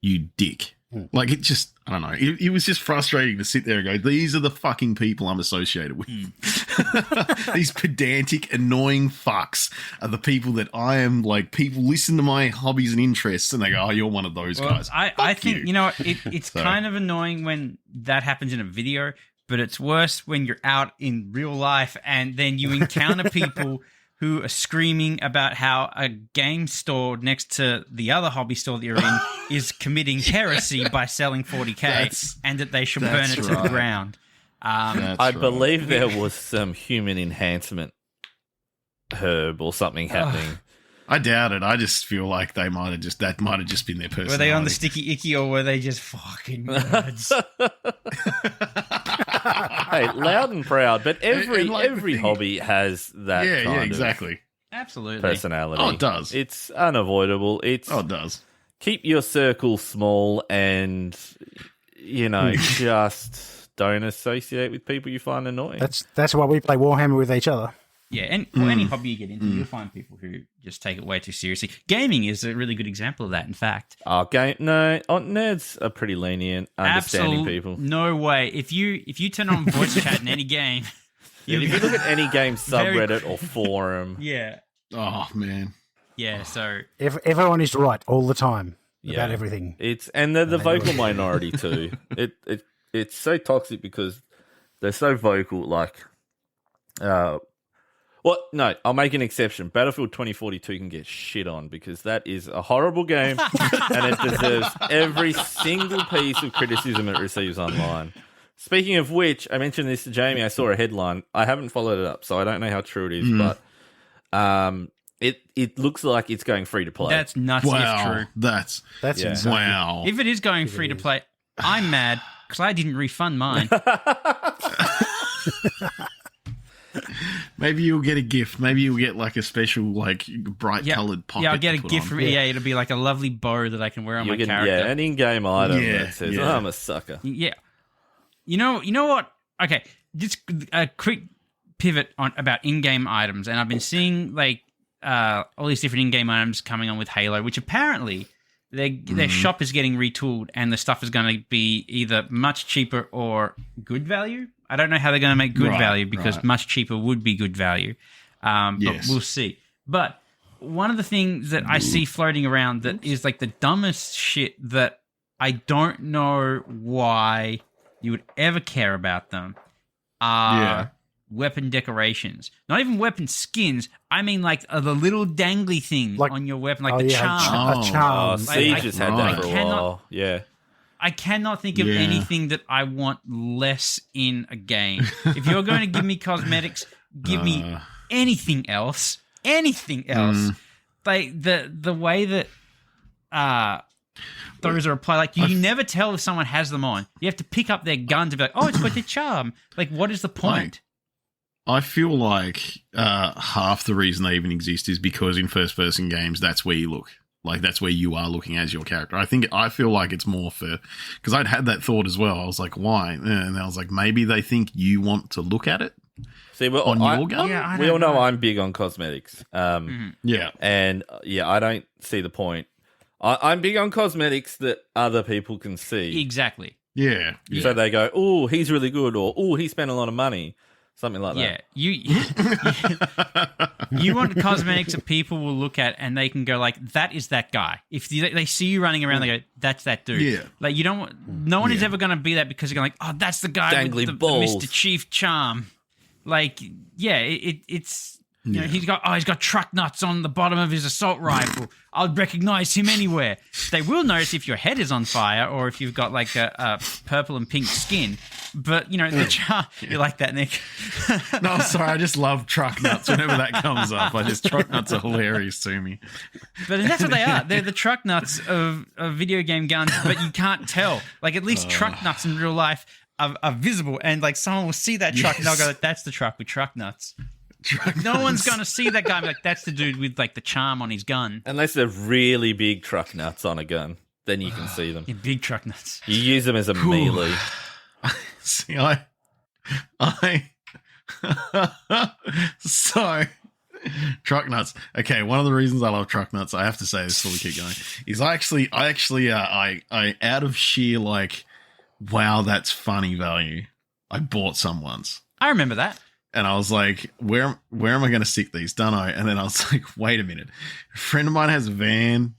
You dick. Like, it just, I don't know. It was just frustrating to sit there and go, these are the fucking people I'm associated with. These pedantic, annoying fucks are the people that I am, like, people listen to my hobbies and interests and they go, oh, you're one of those guys.
I think, it's kind of annoying when that happens in a video, but it's worse when you're out in real life and then you encounter people who are screaming about how a game store next to the other hobby store that you're in is committing heresy by selling 40K and that they should burn it to the ground.
I believe there was some human enhancement herb or something happening.
I doubt it. I just feel like that might have just been their personality.
Were they on the sticky icky or were they just fucking nerds?
Hey, loud and proud, but every hobby has that kind
exactly.
Absolutely.
Personality.
Oh, it does.
It's unavoidable. It
does.
Keep your circle small and, just don't associate with people you find annoying.
That's why we play Warhammer with each other.
Yeah, and any hobby you get into, you'll find people who just take it way too seriously. Gaming is a really good example of that, in fact.
Nerds are pretty lenient, understanding people.
No way. If you turn on voice chat in any game...
If you look at any game subreddit or forum...
Yeah.
Oh, man.
Yeah, so...
Everyone is right all the time about everything.
And they're the vocal minority, too. It's so toxic because they're so vocal, like... no, I'll make an exception. Battlefield 2042 can get shit on because that is a horrible game and it deserves every single piece of criticism it receives online. Speaking of which, I mentioned this to Jamie. I saw a headline. I haven't followed it up, so I don't know how true it is, but it looks like it's going free to play.
That's nuts if true.
That's
insane.
Wow.
If it is going free to play, I'm mad because I didn't refund mine.
Maybe you'll get a gift. Maybe you'll get like a special, like bright coloured pocket.
Yeah, I'll get a gift from EA. It'll be like a lovely bow that I can wear on my character.
Yeah, an in-game item that says, I'm a sucker.
Yeah. You know what? Okay, just a quick pivot on about in-game items, and I've been seeing like all these different in-game items coming on with Halo, which apparently their shop is getting retooled, and the stuff is going to be either much cheaper or good value. I don't know how they're going to make good value because much cheaper would be good value, but we'll see. But one of the things that I see floating around that is like the dumbest shit that I don't know why you would ever care about them are weapon decorations. Not even weapon skins. I mean like the little dangly thing on your weapon, like the charm.
A charm.
Siege has had that for a while. Yeah.
I cannot think of anything that I want less in a game. If you're going to give me cosmetics, give me anything else. Anything else. Like the way that those are applied, like you never tell if someone has them on. You have to pick up their gun to be like, oh, it's got the charm. Like, what is the point?
I feel like half the reason they even exist is because in first-person games, that's where you look. Like, that's where you are looking as your character. I feel like it's more for... Because I'd had that thought as well. I was like, why? And I was like, maybe they think you want to look at it on your gun?
Yeah,
we all know I'm big on cosmetics.
Yeah.
And, I don't see the point. I'm big on cosmetics that other people can see.
Exactly.
Yeah.
So they go, oh, he's really good, or oh, he spent a lot of money. Something like that.
Yeah, you want cosmetics that people will look at and they can go like, "That is that guy." If they see you running around, they go, "That's that dude."
Yeah,
like you don't. No one is ever going to be that because you're going like, "Oh, that's the guy with the Mr. Chief charm." Like, it's. You know, he's got truck nuts on the bottom of his assault rifle. I'll recognize him anywhere. They will notice if your head is on fire or if you've got like a purple and pink skin. But the you like that, Nick?
No, I'm sorry. I just love truck nuts. Whenever that comes up, truck nuts are hilarious to me.
But that's what they are. They're the truck nuts of video game guns. But you can't tell. Like at least truck nuts in real life are visible, and like someone will see that truck and they'll go, "That's the truck with truck nuts." No one's going to see that guy and be like, that's the dude with like the charm on his gun.
Unless they're really big truck nuts on a gun, then you can see them.
Yeah, big truck nuts.
You use them as a melee.
See, so Truck nuts. Okay, one of the reasons I love truck nuts, I have to say this before we keep going, is I out of sheer like, wow, that's funny value, I bought some once.
I remember that.
And I was like, where am I going to stick these? Dunno. And then I was like, wait a minute. A friend of mine has a van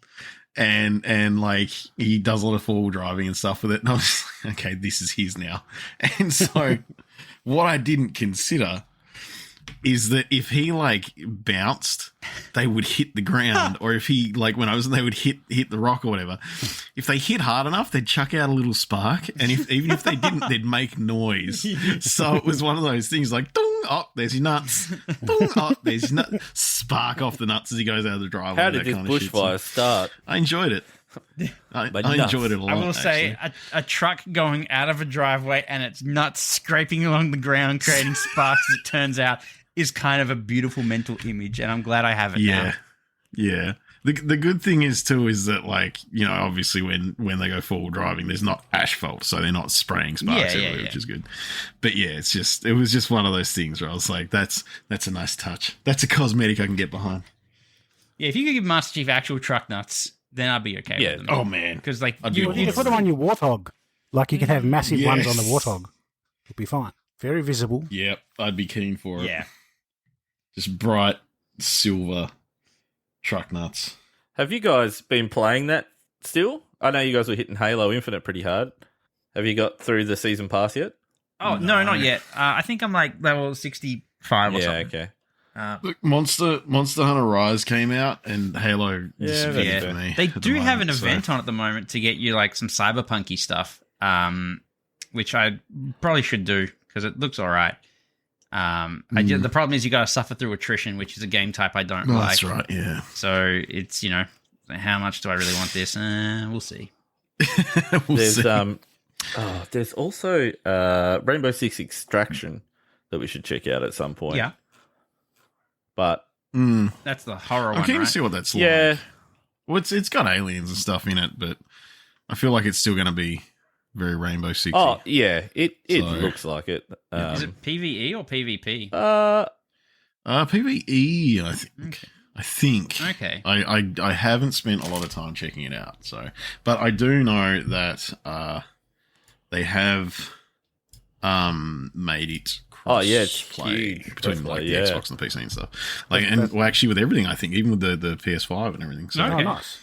and like he does a lot of four-wheel driving and stuff with it. And I was like, okay, this is his now. And so what I didn't consider is that if he like bounced, they would hit the ground, or if he like when I was, they would hit the rock or whatever. If they hit hard enough, they'd chuck out a little spark, and even if they didn't, they'd make noise. So it was one of those things like, dong, oh, there's your nuts, dong, oh, there's your nuts, spark off the nuts as he goes out of the driveway.
How did this bushfire start?
I enjoyed it. I enjoyed it a lot.
I will say a truck going out of a driveway and its nuts scraping along the ground, creating sparks, as it turns out, is kind of a beautiful mental image, and I'm glad I have it now.
Yeah. The good thing is that, like, you know, obviously when they go forward driving, there's not asphalt, so they're not spraying sparks everywhere, which is good. But yeah, it was just one of those things where I was like, that's a nice touch. That's a cosmetic I can get behind. Yeah,
if you could give Master Chief actual truck nuts, then I'd be okay with them.
Oh man,
because like
you could put them on your Warthog, like you could have massive ones on the Warthog. It'll be fine. Very visible.
Yep, I'd be keen for it.
Yeah.
Just bright silver truck nuts.
Have you guys been playing that still? I know you guys were hitting Halo Infinite pretty hard. Have you got through the season pass yet?
Oh, no, not yet. I think I'm like level 65 or something.
Okay.
Look, Monster Hunter Rise came out, and Halo disappeared for me.
They do have an event on at the moment to get you like some cyberpunky stuff, which I probably should do because it looks all right. The problem is you got to suffer through attrition, which is a game type I don't like.
That's right, yeah.
So it's, you know, how much do I really want this? We'll see.
There's also Rainbow Six Extraction that we should check out at some point.
Yeah.
But
that's the horror one,
I'm keen
right?
to see what that's like. Well, it's got aliens and stuff in it, but I feel like it's still going to be very Rainbow Six.
Oh, yeah. It looks like it.
Is it PvE or PvP?
PvE, I think.
Okay.
I think.
Okay.
I haven't spent a lot of time checking it out, but I do know that they have made it
it's
play
huge
between like the Xbox and the PC and stuff. Like, actually with everything, I think even with the PS5 and everything. So
nice.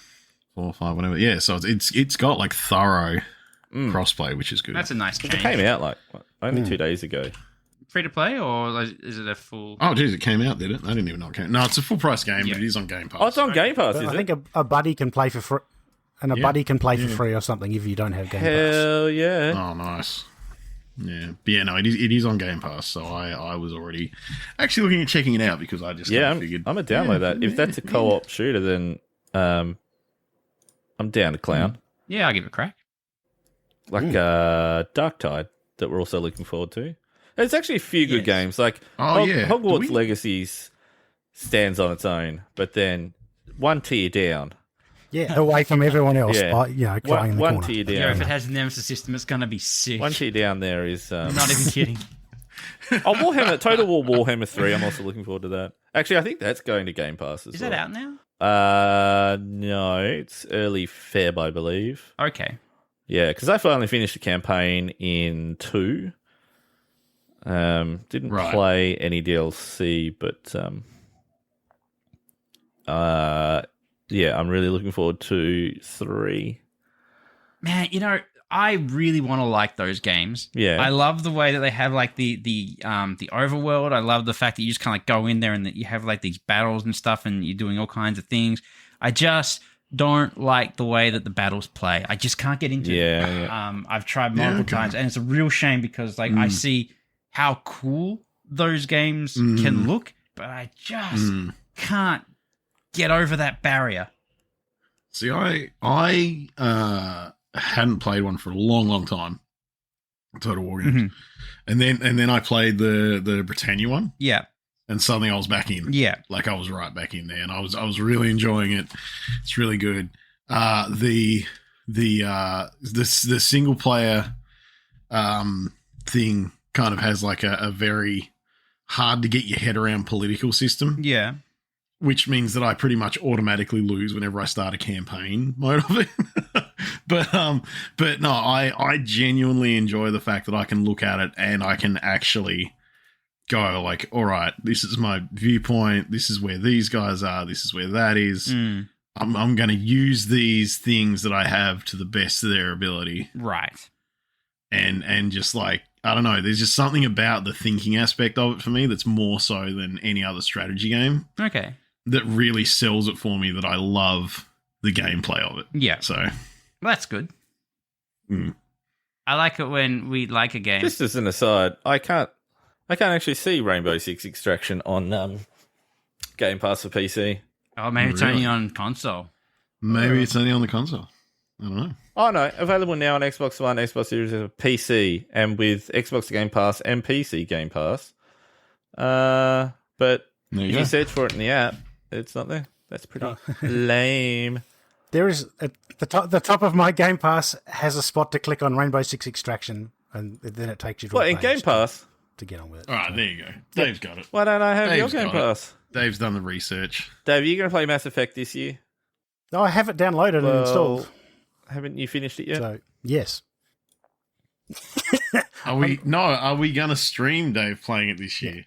4 or 5, whatever. Yeah, so it's got like thorough crossplay, which is good.
That's a nice change.
It came out like only 2 days ago.
Free to play, or is it a full?
Oh, geez, it came out, did it? I didn't even know it came. No, it's a full price game, but it is on Game Pass.
Oh, it's on Game Pass, is it?
I think a buddy can play for free, and a buddy can play for free or something if you don't have Game Pass.
Hell yeah!
Oh, nice. Yeah, but yeah, no, it is on Game Pass. So I was already actually looking at checking it out because I just figured
I'm gonna download that. If that's a co-op shooter, then I'm down to clown.
Yeah, I'll give it a crack.
Like Dark Tide that we're also looking forward to. There's actually a few good games. Like Hogwarts Legacies stands on its own, but then one tier down.
Yeah, away from everyone else. Crying in the
one
corner.
tier down.
Yeah, if it has a Nemesis system, it's going to be sick.
One tier down there is...
not even kidding.
Total War Warhammer 3. I'm also looking forward to that. Actually, I think that's going to Game Pass as well.
Is that out now?
No, it's early Feb, I believe.
Okay.
Yeah, because I finally finished the campaign in 2. Didn't play any DLC, but yeah, I'm really looking forward to 3.
Man, you know, I really want to like those games.
Yeah,
I love the way that they have like the overworld. I love the fact that you just kind of like go in there and that you have like these battles and stuff, and you're doing all kinds of things. I just don't like the way that the battles play. I just can't get into it.
Yeah.
I've tried multiple times, and it's a real shame because like I see how cool those games can look, but I just can't get over that barrier.
See, I hadn't played one for a long time. Total War games, and then I played the Britannia one.
Yeah,
and suddenly I was back in. Yeah, like I was right back in there, and I was really enjoying it. It's really good. The single player thing kind of has like a very hard to get your head around political system.
Yeah.
which means that I pretty much automatically lose whenever I start a campaign mode of it. but no, I genuinely enjoy the fact that I can look at it and I can actually go like, all right, this is my viewpoint. This is where these guys are. This is where that is. I'm going to use these things that I have to the best of their ability.
Right.
And just like, I don't know, there's just something about the thinking aspect of it for me that's more so than any other strategy game.
Okay.
That really sells it for me that I love the gameplay of it.
Yeah.
So.
Well, that's good. I like it when we like a game.
Just as an aside, I can't actually see Rainbow Six Extraction on Game Pass for PC.
Oh, maybe it's only on console.
Maybe it's only on the console. I don't know.
Oh, no. Available now on Xbox One, Xbox Series, and PC, and with Xbox Game Pass and PC Game Pass. But if you search for it in the app, it's not there. That's pretty lame.
There is the top of my Game Pass has a spot to click on Rainbow Six Extraction, and then it takes you to
What,
a
in
page
Game Pass?
to get on with it.
All right, there you go. Dave's got it.
Why don't I have
Dave's
your Game
got it.
Pass?
Dave's done the research.
Dave, are you going to play Mass Effect this year?
Oh, I have it downloaded and installed.
Haven't you finished it yet?
So, yes.
Are we going to stream Dave playing it this year?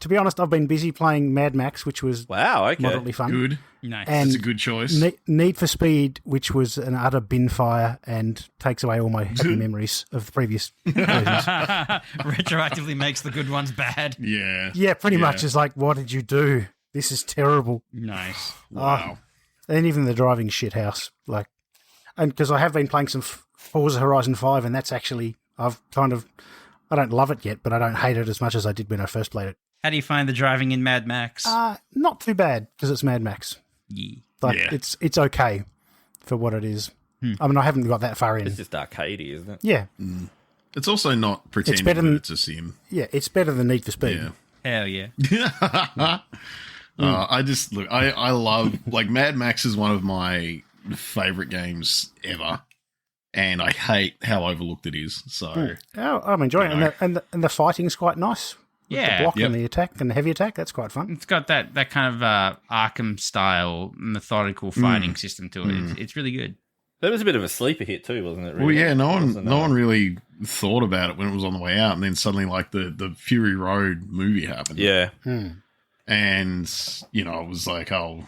To be honest, I've been busy playing Mad Max, which was
okay.
moderately fun.
Good.
Nice.
And
That's a good choice.
Need for Speed, which was an utter bin fire and takes away all my happy memories of the previous versions.
Retroactively makes the good ones bad.
Yeah.
Yeah, pretty much. It's like, what did you do? This is terrible.
Nice.
Wow.
And even the driving shithouse. And because I have been playing some Forza Horizon 5, and that's actually, I don't love it yet, but I don't hate it as much as I did when I first played it.
How do you find the driving in Mad Max?
Not too bad, because it's Mad Max.
Yeah.
It's okay for what it is. I mean, I haven't got that far in.
It's just arcadey, isn't it?
Yeah.
It's also not pretending
better than-
that it's a sim.
Yeah, it's better than Need for Speed.
Yeah.
Hell yeah.
I love, like, Mad Max is one of my favorite games ever, and I hate how overlooked it is. So
I'm enjoying it, and the fighting's quite nice. With
Yeah.
the block and the attack and the heavy attack, that's quite fun.
It's got that kind of Arkham style methodical fighting system to it. It's really good.
That was a bit of a sleeper hit too, wasn't it? Really?
well, yeah, no one really thought about it when it was on the way out, and then suddenly, like, the Fury Road movie happened.
Yeah.
And it was like, oh,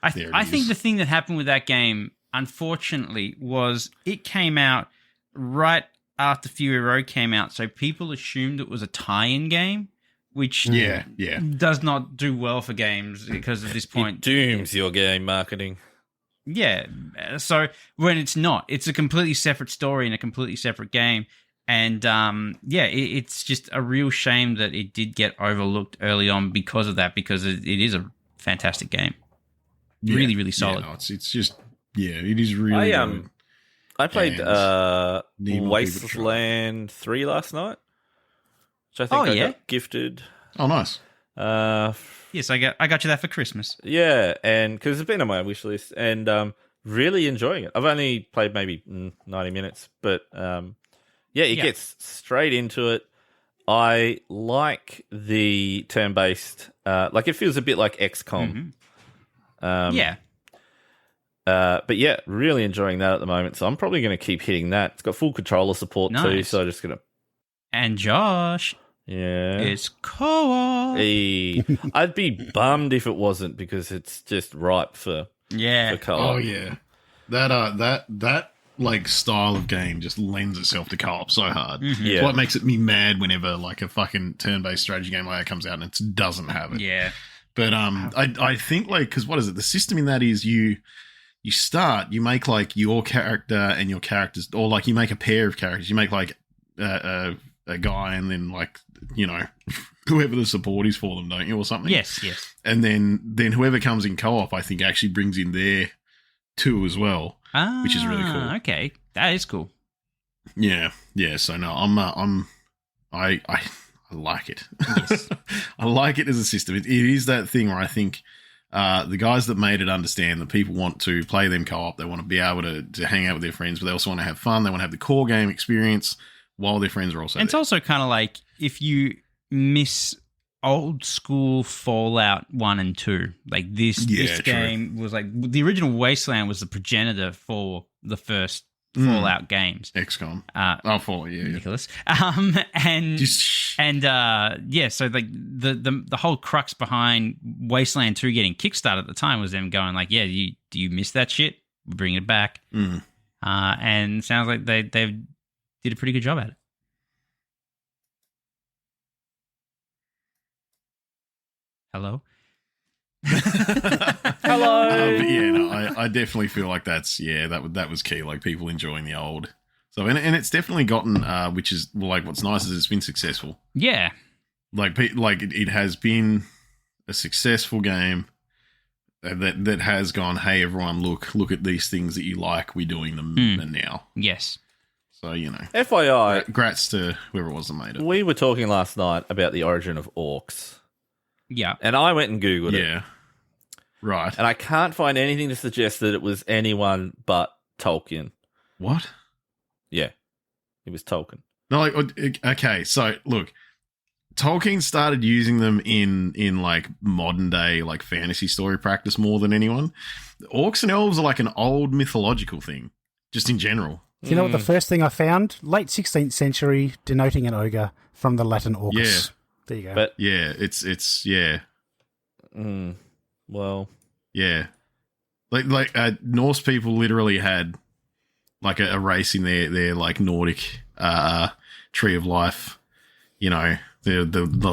I
there it
think
is.
the thing that happened with that game, unfortunately, was it came out right after Fury Road came out, so people assumed it was a tie-in game, which
yeah.
does not do well for games because at this point
It dooms your game marketing.
Yeah, so when it's not, it's a completely separate story and a completely separate game. And it's just a real shame that it did get overlooked early on because of that, because it is a fantastic game.
Yeah.
Really, really solid.
Yeah, no, it's just, it is really good.
I played
Need more people to try.
Wasteland 3 last night, which I think I got gifted.
Oh, nice.
Yes, I got you that for Christmas.
Yeah, and because it's been on my wish list, and really enjoying it. I've only played maybe 90 minutes, but it gets straight into it. I like the turn-based, it feels a bit like XCOM. But yeah, really enjoying that at the moment. So I'm probably going to keep hitting that. It's got full controller support too, so I'm just going to.
And Josh, it's co-op.
I'd be bummed if it wasn't, because it's just ripe for co-op.
Oh yeah, that like style of game just lends itself to co-op so hard.
Mm-hmm.
Yeah.
It's what makes it me mad whenever like a fucking turn-based strategy game like that comes out and it doesn't have it.
Yeah,
but I think, like, because what is it? The system in that is you make like your character and your characters, or like you make a pair of characters. You make like a guy and then, like, whoever the support is for them, don't you, or something?
Yes.
And then whoever comes in co-op, I think, actually brings in their two as well, which is really cool.
Okay, that is cool.
Yeah. So no, I like it.
Yes.
I like it as a system. It is that thing where I think the guys that made it understand that people want to play them co-op. They want to be able to hang out with their friends, but they also want to have fun. They want to have the core game experience while their friends are also
And it's
there.
also kind of like, if you miss old school Fallout 1 and 2. Like this game was like the original Wasteland was the progenitor for the first Fallout games.
XCOM. Fallout,
ridiculous. So like the whole crux behind Wasteland 2 getting kickstarted at the time was them going like, do you miss that shit? We're bringing it back. And sounds like they did a pretty good job at it. Hello?
Hello.
I definitely feel like that was key. Like people enjoying the old. So and it's definitely gotten, which is like what's nice is it's been successful.
Yeah.
Like it has been a successful game that has gone. Hey, everyone, look at these things that you like. We're doing them now.
Yes.
So
FYI,
grats to whoever it was that made it.
We were talking last night about the origin of Orcs.
Yeah.
And I went and Googled it.
Yeah. Right.
And I can't find anything to suggest that it was anyone but Tolkien.
What?
Yeah. It was Tolkien.
No, okay, so look, Tolkien started using them in like modern day like fantasy story practice more than anyone. Orcs and elves are like an old mythological thing, just in general.
Do you know what the first thing I found? Late 16th century, denoting an ogre from the Latin Orcus.
Yeah.
There you go.
But it's
well,
yeah. Like Norse people literally had like a race in their like Nordic tree of life, the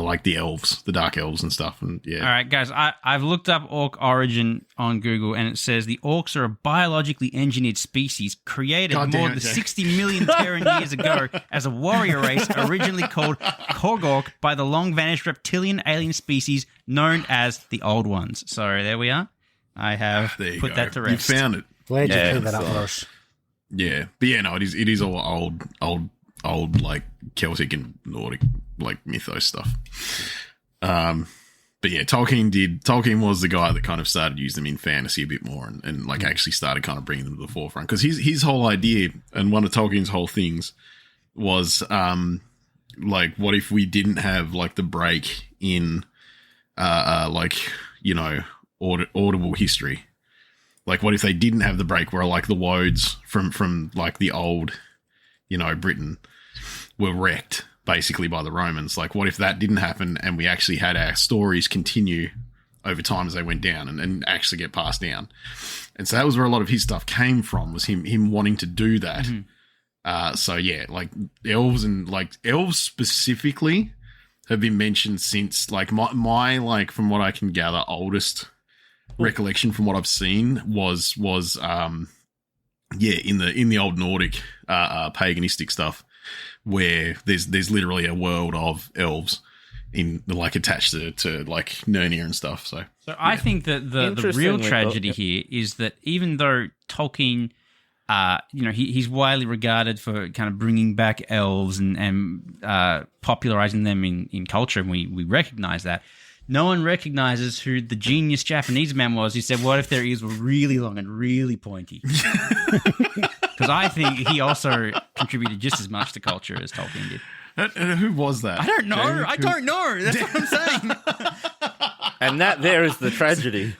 like the elves, the dark elves and stuff. And yeah.
All right, guys, I've looked up orc origin on Google, and it says the orcs are a biologically engineered species created more than 60 million Terran years ago as a warrior race originally called Korgork by the long-vanished reptilian alien species known as the Old Ones. So there we are. I have put that to rest.
You found it.
Glad you cleared that up, Ross.
Yeah, but it is all old like Celtic and Nordic like mythos stuff. But yeah, Tolkien was the guy that kind of started using them in fantasy a bit more and like actually started kind of bringing them to the forefront, because his whole idea and one of Tolkien's whole things was like, what if we didn't have like the break in audible history? Like, what if they didn't have the break where like the Woads from like the old, Britain were wrecked basically by the Romans? Like, what if that didn't happen and we actually had our stories continue over time as they went down and actually get passed down? And so that was where a lot of his stuff came from, was him wanting to do that. So yeah, like elves specifically have been mentioned since like my like, from what I can gather, oldest recollection from what I've seen was in the old Nordic paganistic stuff, where there's literally a world of elves in like attached to like Nernia and stuff. So
I think that the real tragedy here is that even though Tolkien, he's widely regarded for kind of bringing back elves and popularizing them in culture, and we recognize that. No one recognizes who the genius Japanese man was who said, what if their ears were really long and really pointy? Because I think he also contributed just as much to culture as Tolkien did.
And who was that?
I don't know. I don't know. That's what I'm saying.
And that there is the tragedy.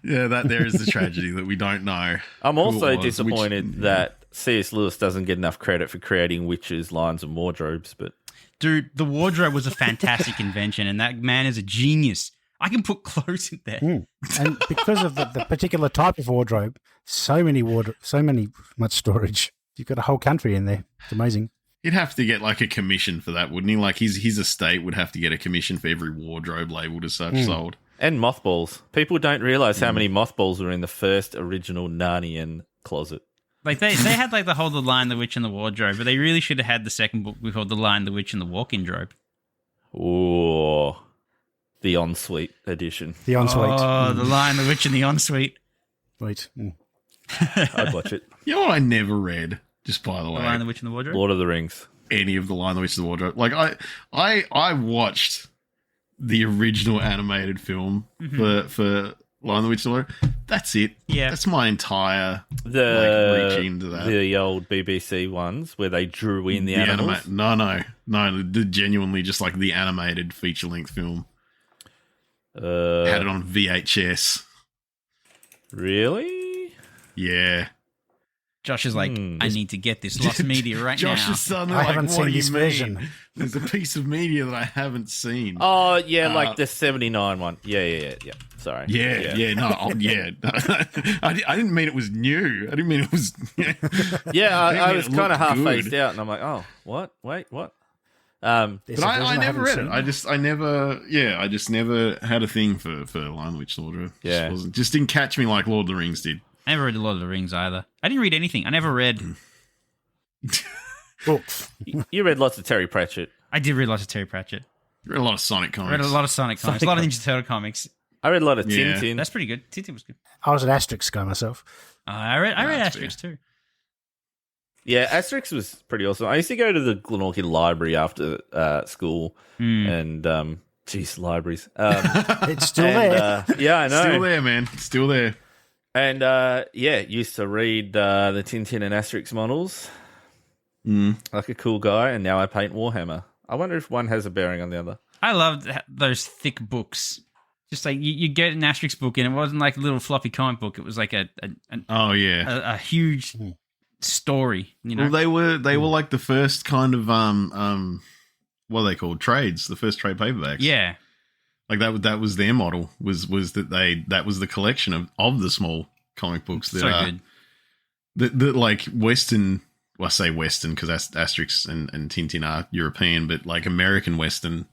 Yeah, that there is the tragedy that we don't know.
I'm also disappointed that C.S. Lewis doesn't get enough credit for creating witches, lions, and wardrobes, but...
Dude, the wardrobe was a fantastic invention, and that man is a genius. I can put clothes in there.
And because of the particular type of wardrobe, much storage. You've got a whole country in there. It's amazing.
He'd have to get like a commission for that, wouldn't he? Like his estate would have to get a commission for every wardrobe labeled as such sold.
And mothballs. People don't realise how many mothballs were in the first original Narnian closet.
Like they had like the Lion, the Witch, and the Wardrobe, but they really should have had the second book called The Lion, the Witch, and the Walk-in Drobe.
Ooh, the ensuite edition.
The ensuite.
Oh, The Lion, the Witch, and the ensuite.
Wait.
I'd watch it.
You know what I never read, just by the way?
The Lion, the Witch, and the Wardrobe?
Lord of the Rings.
Any of The Lion, the Witch, and the Wardrobe. Like, I watched the original animated film for Lion, the Witch, and the Wardrobe. That's it.
Yeah.
That's my entire reach into that.
The old BBC ones where they drew in the animals?
No. Genuinely just like the animated feature-length film. Had it on VHS.
Really?
Yeah.
Josh is like, I need to get this lost media right now.
Josh is suddenly
I
like,
haven't
what
seen
do you
this
mean?
version.
There's a piece of media that I haven't seen.
Oh, yeah, like the 79 one. Yeah. Sorry.
No, I didn't mean it was new. I didn't mean it was...
Yeah, I
mean
was
it
kind of
looked
half-faced
good.
out, and I'm like, oh, what? Wait, what?
But I never read it. I just never had a thing for Lion the Witch Soldier.
Yeah.
Just didn't catch me like Lord of the Rings did.
I never read The Lord of the Rings either. I didn't read anything. I never read.
Books.
You read lots of Terry Pratchett.
I did read lots of Terry Pratchett.
Read a lot of Sonic comics.
I read a lot of Sonic comics, a lot of Ninja Turtle comics.
I read a lot of
Yeah.
Tintin.
That's pretty good. Tintin was good.
I was an Asterix guy myself.
I read
that's
Asterix too.
Yeah, Asterix was pretty awesome. I used to go to the Glenorchy Library after school, and geez, libraries.
It's still there.
Yeah, I know.
Still there, man. Still there.
And used to read the Tintin and Asterix models. Like a cool guy, and now I paint Warhammer. I wonder if one has a bearing on the other.
I loved those thick books. Just like you get an Asterix book, and it wasn't like a little floppy comic book. It was like a huge story. You know,
Well, they were like the first kind of what are they called? Trades. The first trade paperbacks.
yeah.
Like that was their model. Was that was the collection of the small comic books that
So
are
good.
that like Western. Well, I say Western because Asterix and Tintin are European, but like American Western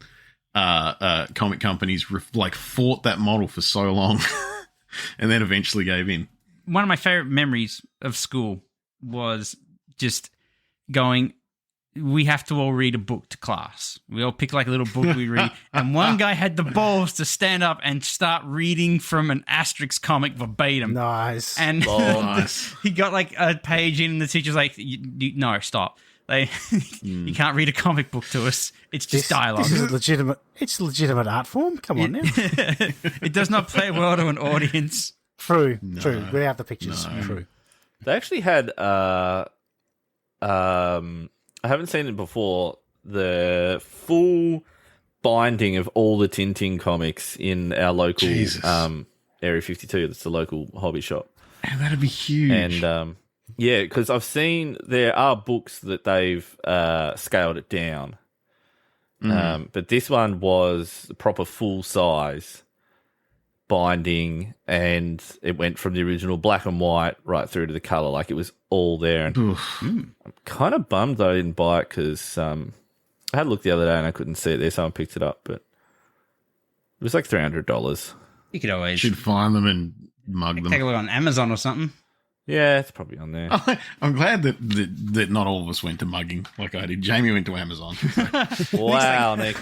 comic companies fought that model for so long, and then eventually gave in.
One of my favorite memories of school was just going, we have to all read a book to class. We all pick like a little book we read. And one guy had the balls to stand up and start reading from an Asterix comic verbatim.
Nice.
And
Nice.
he got like a page in and the teacher's like, no, stop. Like, you can't read a comic book to us. It's just dialogue.
This is legitimate. It's a legitimate art form. Come on now.
It does not play well to an audience.
True. Without the pictures.
No.
True.
They actually had I haven't seen it before, the full binding of all the Tintin comics in our local Area 52. That's the local hobby shop.
And that'd be huge.
And yeah, because I've seen there are books that they've scaled it down. But this one was the proper full size binding, and it went from the original black and white right through to the color. Like it was all there. And I'm kind of bummed that I didn't buy it because I had a look the other day and I couldn't see it there. Someone picked it up, but it was like $300.
You could always
should find them and mug them.
take a look on Amazon or something.
Yeah, it's probably on there.
I'm glad that not all of us went to mugging like I did. Jamie went to Amazon.
Wow, Nick.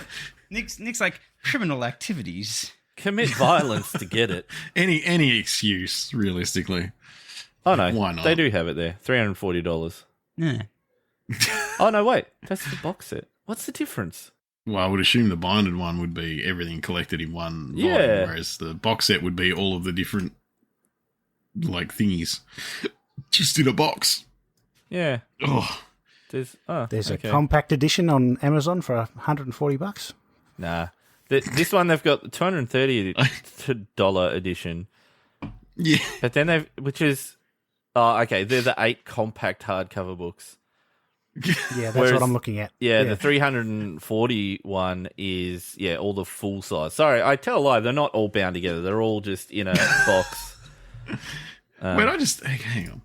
Nick's like criminal activities.
Commit violence to get it.
Any excuse, realistically.
Oh, no.
Why not?
They do have it there. $340.
Yeah.
Oh, no, wait. That's the box set. What's the difference?
Well, I would assume the binded one would be everything collected in one volume,
Yeah.
whereas the box set would be all of the different like thingies just in a box.
Yeah.
Oh,
There's
a compact edition on Amazon for $140.
Nah. This one, they've got the $230 edition.
yeah.
But then which is, okay, they're the 8 compact hardcover books.
Yeah, that's what I'm looking at.
Yeah, the 340 one is, all the full size. Sorry, I tell a lie. They're not all bound together. They're all just in a box.
Wait, hang on.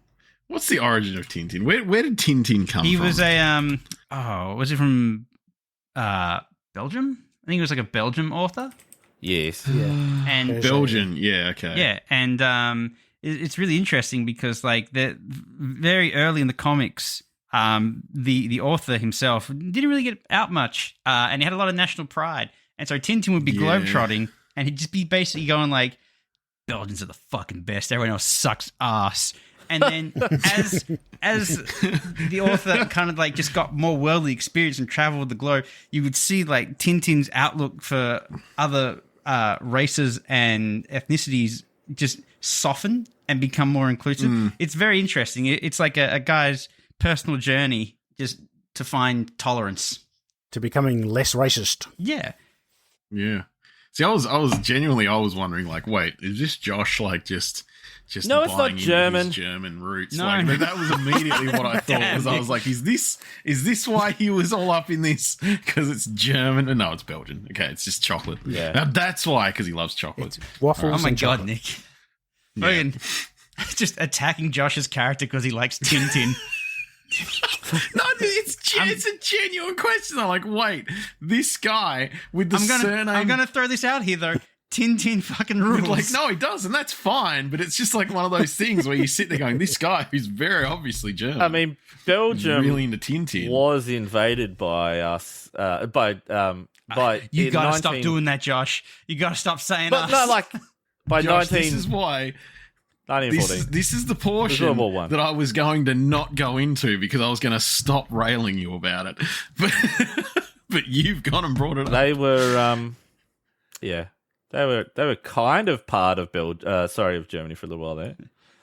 What's the origin of Tintin? Where did Tintin come from?
He was a was it from Belgium? I think it was like a Belgium author.
Yes.
Yeah.
And
Belgian, yeah, okay.
yeah, and it's really interesting because like very early in the comics, the author himself didn't really get out much, and he had a lot of national pride, and so Tintin would be globetrotting, and he'd just be basically going like, Belgians are the fucking best. Everyone else sucks ass. And then as the author kind of like just got more worldly experience and traveled the globe, you would see like Tintin's outlook for other races and ethnicities just soften and become more inclusive. It's very interesting. It's like a guy's personal journey just to find tolerance.
To becoming less racist.
Yeah.
Yeah. See, I was genuinely wondering, like, wait, is this Josh like just
no, it's not German.
His German roots?
No.
Like, that was immediately what I thought. I was like, is this why he was all up in this? Because it's German? No, it's Belgian. Okay, it's just chocolate.
Yeah,
now, that's why, because he loves chocolate.
It's waffles.
Oh my
and
god,
chocolate.
Nick!
Yeah.
Just attacking Josh's character because he likes Tintin.
No, it's a genuine question. I'm like, wait, this guy with the surname.
I'm gonna throw this out here though. Tintin fucking rules.
Like, no, he does, and that's fine. But it's just like one of those things where you sit there going, this guy who's very obviously German.
I mean, Belgium
really into Tintin.
was invaded by us. You
gotta stop doing that, Josh. You gotta stop saying
But
us.
no, like by
Josh,
19.
this is why.
1914.
This is the portion that I was going to not go into because I was going to stop railing you about it. But you've gone and brought it up.
They were, they were kind of part of of Germany for a little while there.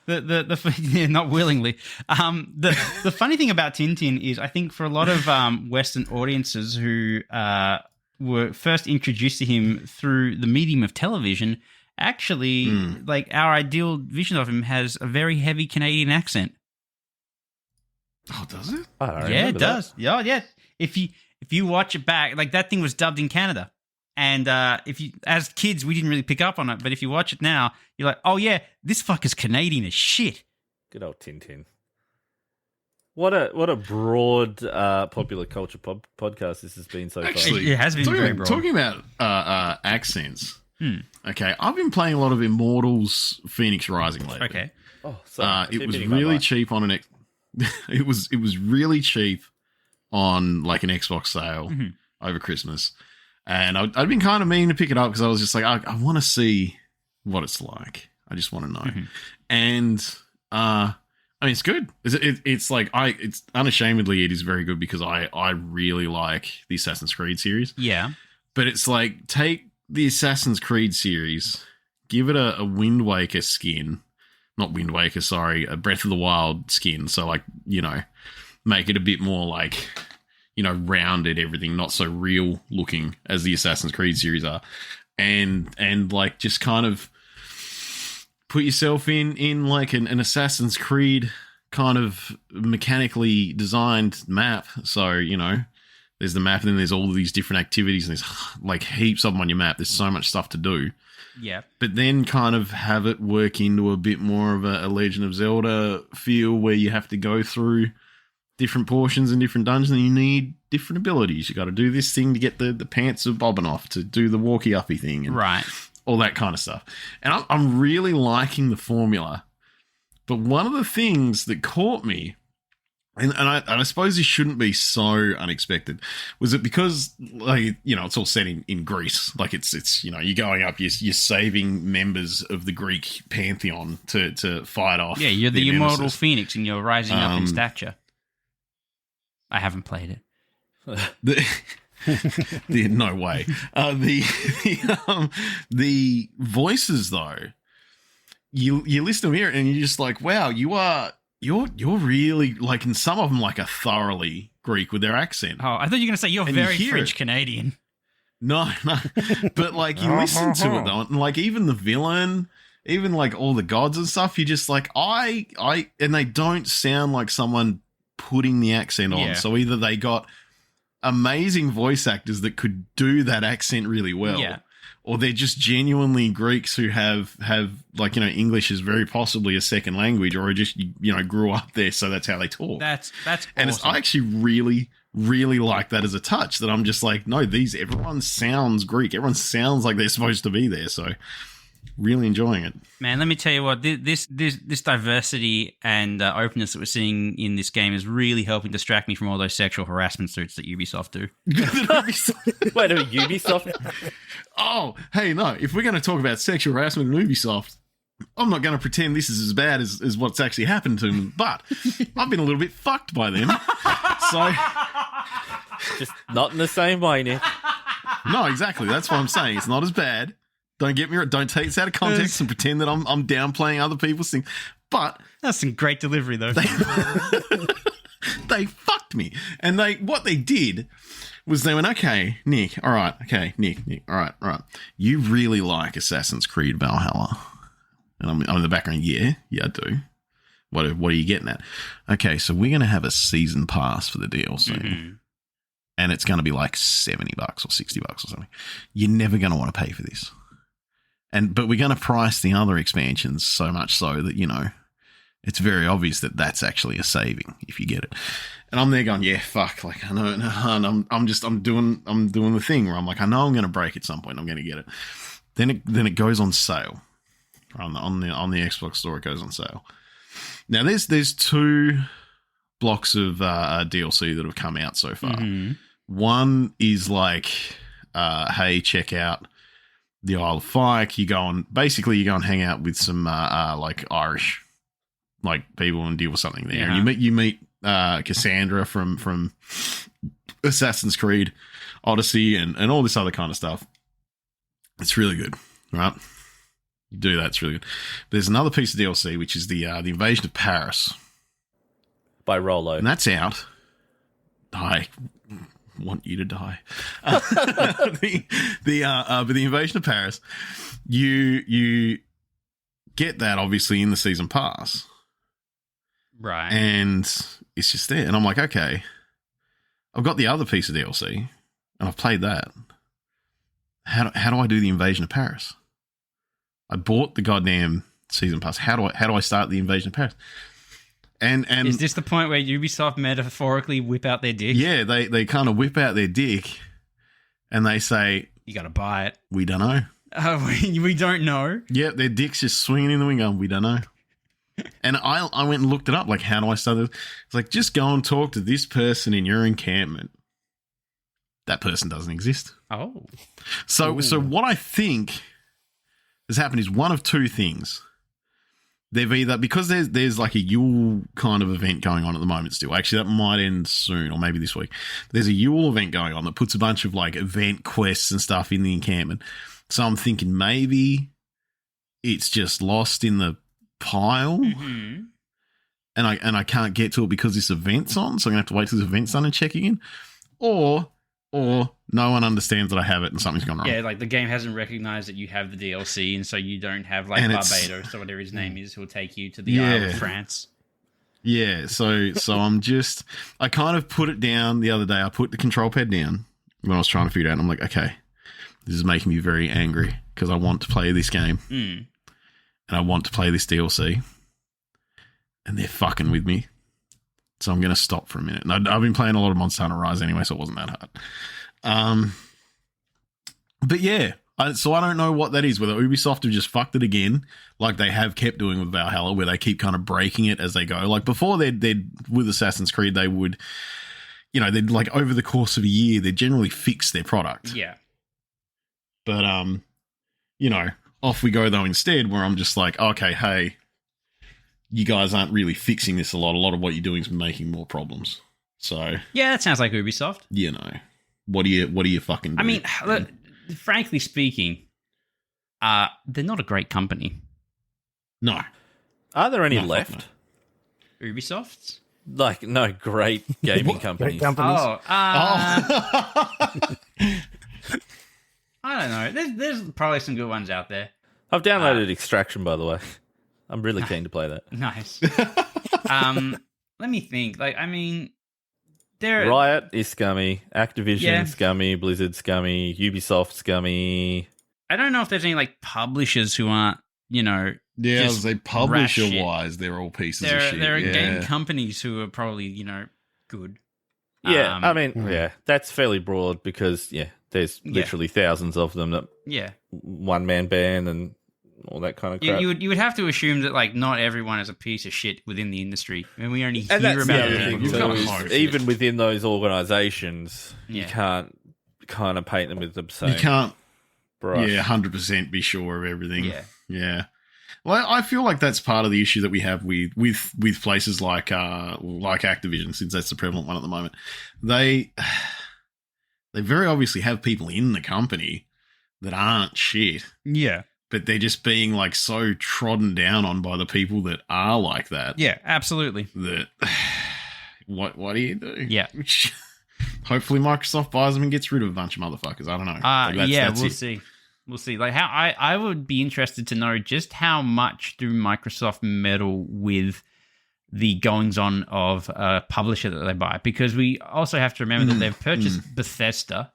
Yeah, not willingly. The funny thing about Tintin is, I think for a lot of Western audiences who were first introduced to him through the medium of television, actually, like our ideal vision of him has a very heavy Canadian accent.
Oh, does it?
I don't
Yeah, it
remember
does. Yeah. If you watch it back, like that thing was dubbed in Canada. And as kids, we didn't really pick up on it. But if you watch it now, you're like, oh yeah, this fucker's Canadian as shit.
Good old Tintin. What a broad popular culture podcast this has been so far.
Actually,
it has been very broad.
Talking about accents. Okay, I've been playing a lot of Immortals Phoenix Rising lately.
Okay.
Oh, so
it was really cheap on it was really cheap on like an Xbox sale over Christmas. And I'd been kind of meaning to pick it up because I was just like, I want to see what it's like. I just want to know. And I mean, it's good. It's like it's unashamedly it is very good because I really like the Assassin's Creed series.
Yeah.
But it's like take the Assassin's Creed series, give it a Wind Waker skin, not Wind Waker, sorry, a Breath of the Wild skin. So like, make it a bit more like, rounded, everything, not so real looking as the Assassin's Creed series are. And like just kind of put yourself in like an Assassin's Creed kind of mechanically designed map. So, there's the map and then there's all of these different activities and there's like heaps of them on your map. There's so much stuff to do.
Yeah.
But then kind of have it work into a bit more of a Legend of Zelda feel where you have to go through different portions and different dungeons and you need different abilities. You got to do this thing to get the pants of bobbing off, to do the walkie-uppy thing. And
right.
All that kind of stuff. And I'm really liking the formula. But one of the things that caught me, and I suppose this shouldn't be so unexpected, was it because, like, it's all set in Greece. Like, it's you're going up, you're saving members of the Greek pantheon to fight off.
Yeah, you're the immortal phoenix and you're rising up in stature. I haven't played it.
No way. The voices though, you listen to them here and you're just like, wow, you're really like, and some of them like are thoroughly Greek with their accent.
Oh, I thought you were going to say you're very French Canadian.
No, but like you listen to it though, and like even the villain, even like all the gods and stuff, you're just like, and they don't sound like someone putting the accent on.
Yeah.
So either they got amazing voice actors that could do that accent really well, or they're just genuinely Greeks who have like, English is very possibly a second language, or just, grew up there. So that's how they talk.
That's
and
awesome.
I actually really, really like that as a touch, that I'm just like, no, everyone sounds Greek. Everyone sounds like they're supposed to be there. So really enjoying it.
Man, let me tell you what, this diversity and openness that we're seeing in this game is really helping distract me from all those sexual harassment suits that Ubisoft do.
Wait a minute, Ubisoft?
Oh, hey, no, if we're going to talk about sexual harassment in Ubisoft, I'm not going to pretend this is as bad as what's actually happened to them, but I've been a little bit fucked by them. So,
just not in the same way, Nick.
No, exactly. That's what I'm saying. It's not as bad. Don't get me wrong. Don't take this out of context and pretend that I'm downplaying other people's things. But
that's some great delivery, though.
They fucked me. And what they did was they went, okay, Nick, all right, all right. You really like Assassin's Creed Valhalla. And I'm in the background, yeah, I do. What are you getting at? Okay, so we're going to have a season pass for the DLC. Mm-hmm. And it's going to be like $70 or $60 or something. You're never going to want to pay for this. But we're going to price the other expansions so much so that, you know, it's very obvious that that's actually a saving if you get it. And I'm there going, yeah, fuck. Like, I know, and I'm doing the thing where I'm like, I know I'm going to break at some point. I'm going to get it. Then it goes on sale on the Xbox store. It goes on sale. Now there's 2 blocks of DLC that have come out so far. Mm-hmm. One is like, hey, check out the Isle of Fyke. You go and hang out with some like Irish like people and deal with something there. Yeah. And you meet Cassandra from Assassin's Creed Odyssey and all this other kind of stuff. It's really good, right? You do that, it's really good. There's another piece of DLC which is the Invasion of Paris
by Rollo,
and that's out. I want you to die. But the Invasion of Paris, you get that obviously in the season pass.
Right.
And it's just there. And I'm like, okay, I've got the other piece of DLC and I've played that. How do I do the Invasion of Paris? I bought the goddamn season pass. How do I start the Invasion of Paris? And
is this the point where Ubisoft metaphorically whip out their dick?
Yeah, they kind of whip out their dick and they say,
you got to buy it.
We don't know.
We don't know.
Yeah, their dick's just swinging in the wind going, we don't know. And I went and looked it up, like, how do I start this? It's like, just go and talk to this person in your encampment. That person doesn't exist.
Oh.
So what I think has happened is one of 2 things. They've either, because there's like a Yule kind of event going on at the moment still. Actually, that might end soon or maybe this week. There's a Yule event going on that puts a bunch of like event quests and stuff in the encampment. So I'm thinking maybe it's just lost in the pile, mm-hmm. and I can't get to it because this event's on, so I'm gonna have to wait till this event's done and check again, or no one understands that I have it and something's gone wrong.
Yeah, like the game hasn't recognized that you have the DLC, and so you don't have like Barbados or whatever his name is, who'll take you to the Isle of France.
Yeah, so I kind of put it down the other day. I put the control pad down when I was trying to figure it out, and I'm like, okay, this is making me very angry because I want to play this game.
Mm.
And I want to play this DLC, and they're fucking with me. So I'm going to stop for a minute. And I've been playing a lot of Monster Hunter Rise anyway, so it wasn't that hard. But yeah, so I don't know what that is, whether Ubisoft have just fucked it again, like they have kept doing with Valhalla, where they keep kind of breaking it as they go. Like before, they'd with Assassin's Creed, they would, you know, they'd like over the course of a year, they'd generally fix their product.
Yeah.
But, you know, off we go though instead, where I'm just like, okay, hey, you guys aren't really fixing this a lot. A lot of what you're doing is making more problems. So
yeah, that sounds like Ubisoft.
You know, what do you fucking do?
I mean, look, frankly speaking, they're not a great company.
No.
Are there any left?
No. Ubisoft's?
Like, no, great gaming companies.
Great companies.
I don't know. There's probably some good ones out there.
I've downloaded Extraction, by the way. I'm really keen to play that.
Nice. Let me think. Like, I mean,
Riot is scummy. Activision scummy. Blizzard scummy. Ubisoft scummy.
I don't know if there's any like publishers who aren't, you know.
Yeah, I was say publisher-wise, they're all pieces of shit.
There are game companies who are probably, you know, good.
Yeah, I mean, that's fairly broad because, there's literally thousands of them that one-man band and all that kind of crap.
You would have to assume that, like, not everyone is a piece of shit within the industry. I mean, we only hear
about
it.
Even within those organisations, you can't kind of paint them with the same.
You can't,
brush.
100% be sure of everything.
Yeah.
Well, I feel like that's part of the issue that we have with places like Activision, since that's the prevalent one at the moment. They very obviously have people in the company that aren't shit.
Yeah.
But they're just being like so trodden down on by the people that are like that.
Yeah, absolutely.
That what do you do?
Yeah.
Hopefully Microsoft buys them and gets rid of a bunch of motherfuckers. I don't know.
We'll see. We'll see. Like how I would be interested to know just how much do Microsoft meddle with the goings on of a publisher that they buy, because we also have to remember that they've purchased Bethesda,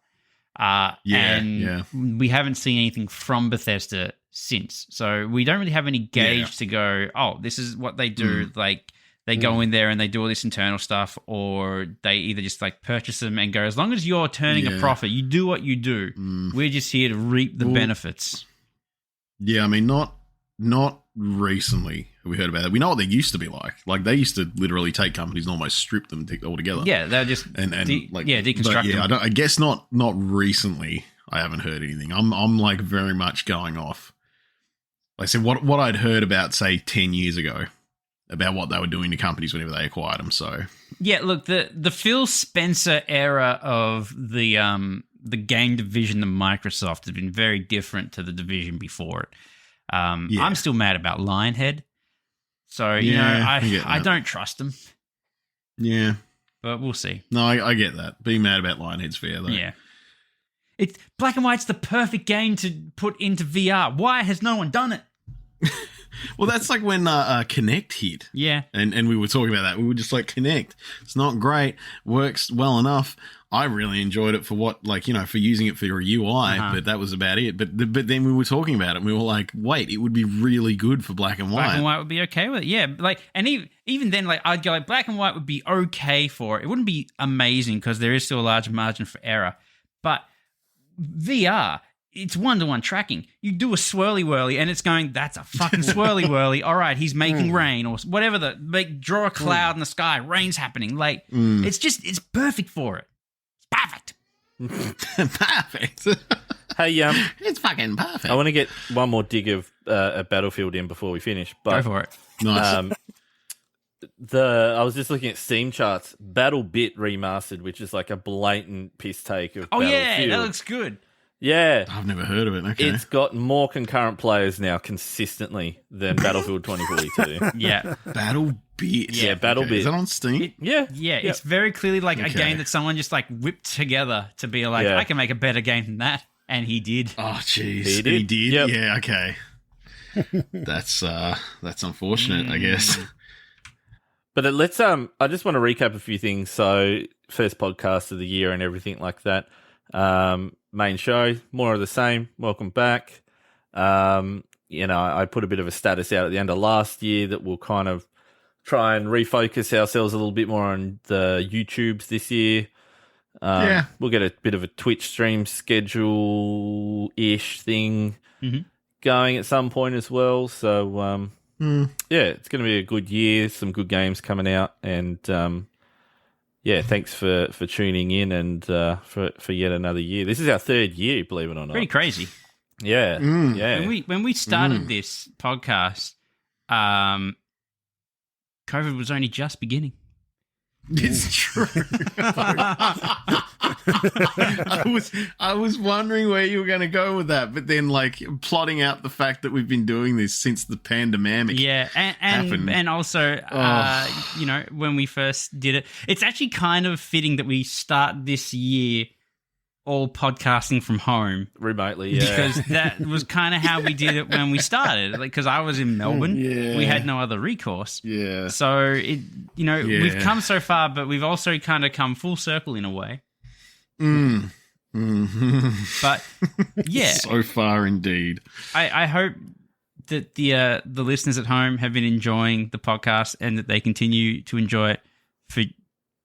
and we haven't seen anything from Bethesda since. So we don't really have any gauge to go, oh, this is what they do. Like they go in there and they do all this internal stuff, or they either just like purchase them and go, as long as you're turning a profit, you do what you do. We're just here to reap the benefits. Yeah,
I mean, not recently have we heard about it. We know what they used to be like. Like they used to literally take companies and almost strip them altogether.
Yeah, they're just deconstruct them.
I guess not recently. I haven't heard anything. I'm like very much going off. Like I said, what I'd heard about, say, 10 years ago, about what they were doing to companies whenever they acquired them. So
yeah, look, the Phil Spencer era of the game division of Microsoft has been very different to the division before it. I'm still mad about Lionhead, so you know I don't trust them.
Yeah,
but we'll see.
No, I get that. Being mad about Lionhead's fair, though.
Yeah, it's Black and White's the perfect game to put into VR. Why has no one done it?
Well, that's like when Kinect hit.
Yeah.
And we were talking about that. We were just like, Kinect, it's not great, works well enough. I really enjoyed it for for using it for your UI, but that was about it. But then we were talking about it and we were like, wait, it would be really good for Black and White.
Black and White would be okay with it, yeah. Like, and even then, like, I'd go like Black and White would be okay for it. It wouldn't be amazing because there is still a large margin for error. But VR, it's one-to-one tracking. You do a swirly whirly and it's going, that's a fucking swirly whirly. All right, he's making rain or whatever. Draw a cloud in the sky, rain's happening. Like, it's perfect for it. It's perfect.
Perfect.
Hey,
it's fucking perfect.
I want to get one more dig of a Battlefield in before we finish. But,
go for it.
Nice.
I was just looking at Steam charts. BattleBit remastered, which is like a blatant piss take of Battlefield.
Yeah, that looks good.
Yeah.
I've never heard of it. Okay.
It's got more concurrent players now consistently than Battlefield 2042.
Yeah.
BattleBit.
Yeah, BattleBit.
Okay. Is that on Steam?
Yeah. It's very clearly like a game that someone just like whipped together to be like, I can make a better game than that. And he did.
Oh, jeez. He did?
Yep.
Yeah, okay. That's unfortunate, I guess.
But let's I just want to recap a few things. So, first podcast of the year and everything like that. Main show, more of the same. Welcome back. I put a bit of a status out at the end of last year that we'll kind of try and refocus ourselves a little bit more on the YouTubes this year. We'll get a bit of a Twitch stream schedule-ish thing going at some point as well. So, it's going to be a good year. Some good games coming out. And, thanks for tuning in and for yet another year. This is our third year, believe it or not.
Pretty crazy.
Yeah. Yeah.
When we started this podcast, COVID was only just beginning.
It's true. I was wondering where you were going to go with that, but then like plotting out the fact that we've been doing this since the pandemic.
Yeah, and also, when we first did it, it's actually kind of fitting that we start this year all podcasting from home
remotely, yeah,
because that was kind of how we did it when we started. Like, because I was in Melbourne, we had no other recourse.
Yeah,
so we've come so far, but we've also kind of come full circle in a way. But yeah,
so far indeed.
I hope that the listeners at home have been enjoying the podcast and that they continue to enjoy it for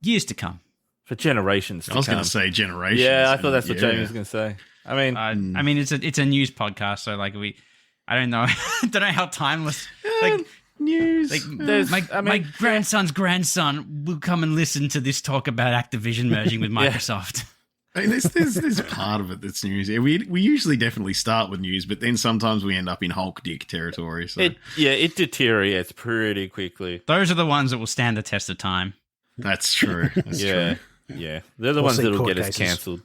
years to come.
For generations to come.
I was going to say generations.
Yeah, I thought that's what Jamie was going to say. I
mean, it's a news podcast, so like I don't know, how timeless. Like
news.
Like my grandson's grandson will come and listen to this talk about Activision merging with Microsoft.
I mean, there's part of it that's news. Yeah, we usually definitely start with news, but then sometimes we end up in Hulk Dick territory. So
it deteriorates pretty quickly.
Those are the ones that will stand the test of time.
That's true. That's true.
Yeah, they're the ones that will get us cancelled.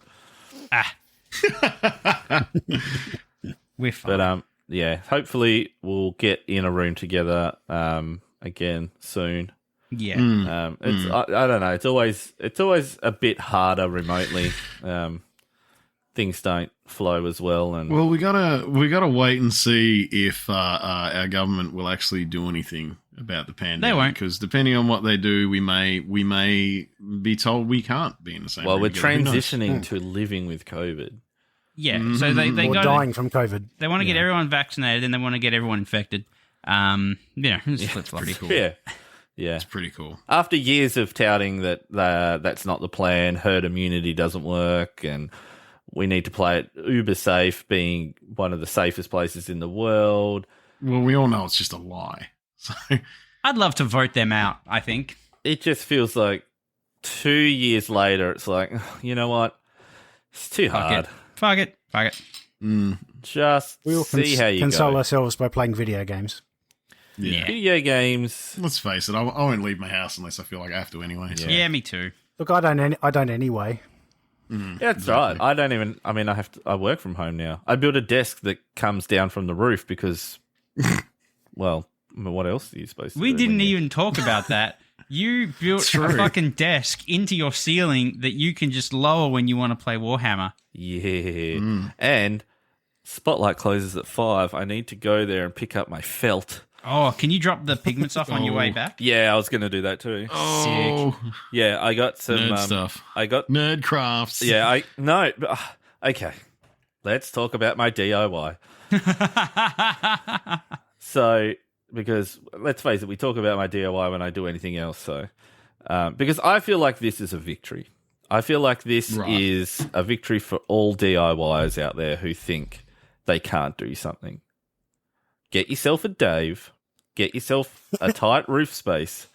We're fine.
But hopefully we'll get in a room together again soon.
Yeah.
I don't know. It's always a bit harder remotely. Things don't flow as well. And
well, we gotta wait and see if our government will actually do anything about the pandemic.
They won't,
because depending on what they do, we may be told we can't be in the same.
Well, we're
together.
transitioning to living with COVID.
Yeah, so they
or dying from COVID.
They want to get everyone vaccinated, and they want to get everyone infected. It's
pretty cool.
Yeah,
it's pretty cool.
After years of touting that that's not the plan, herd immunity doesn't work, and we need to play it uber safe, being one of the safest places in the world.
Well, we all know it's just a lie. So
I'd love to vote them out, I think.
It just feels like 2 years later, it's like, you know what? It's too hard.
Fuck it.
Just
we'll
see how you
console
go.
ourselves by playing video games.
Yeah.
Video games.
Let's face it, I won't leave my house unless I feel like I have to anyway. So.
Yeah, me too.
Look, I don't anyway.
Yeah, that's right. I work from home now. I built a desk that comes down from the roof because, well, what else are you supposed to do?
We didn't even talk about that. You built a fucking desk into your ceiling that you can just lower when you want to play Warhammer.
Yeah. And Spotlight closes at 5. I need to go there and pick up my felt.
Oh, can you drop the pigments off on your way back?
Yeah, I was going to do that too.
Sick.
Yeah, I got some
nerd stuff.
I got
nerd crafts.
Yeah, okay. Let's talk about my DIY. So, because let's face it, we talk about my DIY when I do anything else. So, because I feel like this is a victory. I feel like this is a victory for all DIYers out there who think they can't do something. Get yourself a Dave. Get yourself a tight roof space.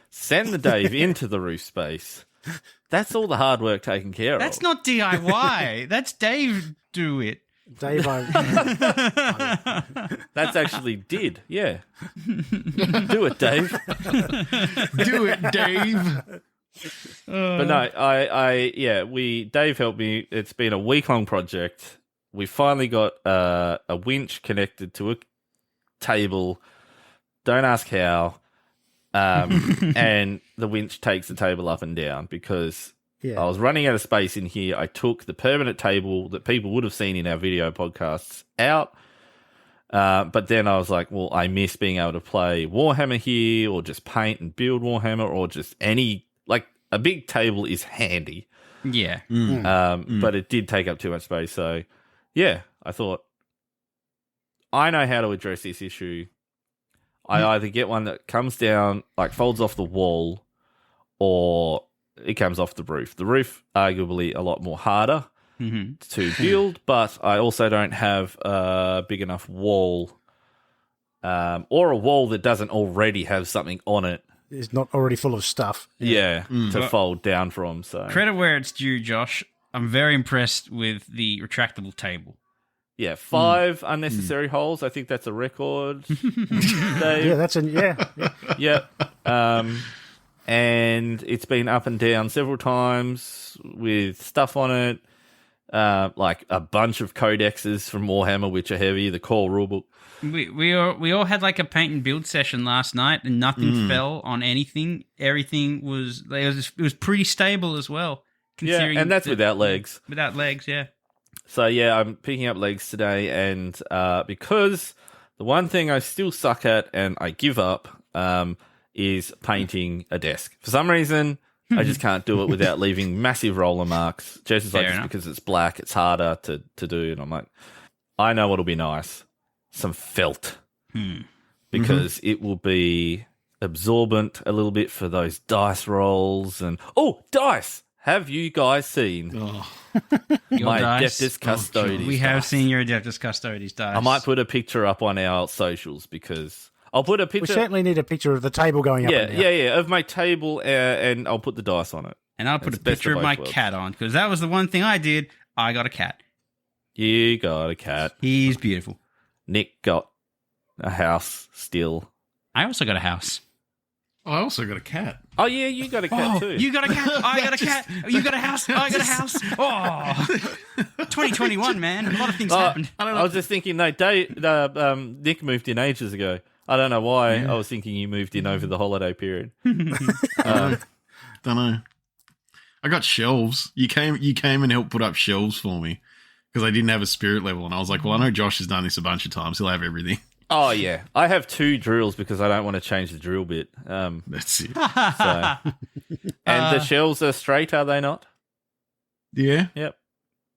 Send the Dave into the roof space. That's all the hard work taken care of.
That's not DIY. That's Dave do it.
Dave,
That's actually did. Yeah. Do it, Dave.
Do it, Dave.
But no, Dave helped me. It's been a week-long project. We finally got a winch connected to a table. Don't ask how. And the winch takes the table up and down because I was running out of space in here. I took the permanent table that people would have seen in our video podcasts out. But then I was like, well, I miss being able to play Warhammer here or just paint and build Warhammer or just any, like a big table is handy.
Yeah.
But it did take up too much space. So yeah, I thought I know how to address this issue. I either get one that comes down, like folds off the wall, or it comes off the roof. The roof, arguably a lot more harder to build, but I also don't have a big enough wall or a wall that doesn't already have something on it.
It's not already full of stuff.
To fold down from. So
credit where it's due, Josh. I'm very impressed with the retractable table.
Yeah, 5 unnecessary holes. I think that's a record.
Yeah, that's
Yeah. And it's been up and down several times with stuff on it, like a bunch of codexes from Warhammer, which are heavy, the core rulebook.
We all had like a paint and build session last night, and nothing fell on anything. Everything was pretty stable as well.
Yeah, and that's without legs.
Without legs, yeah.
So, yeah, I'm picking up legs today, and because the one thing I still suck at and I give up is painting a desk. For some reason, I just can't do it without leaving massive roller marks. Jess is like, just because it's black, it's harder to do. And I'm like, I know what'll be nice. Some felt. Because it will be absorbent a little bit for those dice rolls. And dice! Have you guys seen my Adeptus Custodes?
We have seen your Adeptus Custodes dice.
I might put a picture up on our socials because I'll put a picture.
We certainly need a picture of the table going up and down.
Yeah, of my table, and I'll put the dice on it.
And I'll put a picture of my cat on because that was the one thing I did. I got a cat.
You got a cat.
He's beautiful.
Nick got a house still.
I also got a house.
I also got a cat.
Oh, yeah, you got a cat too.
You got a cat. I got a cat. You got a house. I got a house. Oh, 2021, man. A lot of things happened.
I was just thinking, no, Nick moved in ages ago. I don't know why. I was thinking you moved in over the holiday period.
Don't know. I got shelves. You came and helped put up shelves for me because I didn't have a spirit level, and I was like, well, I know Josh has done this a bunch of times. He'll have everything.
Oh yeah, I have 2 drills because I don't want to change the drill bit.
That's it.
So. And the shelves are straight, are they not?
Yeah.
Yep.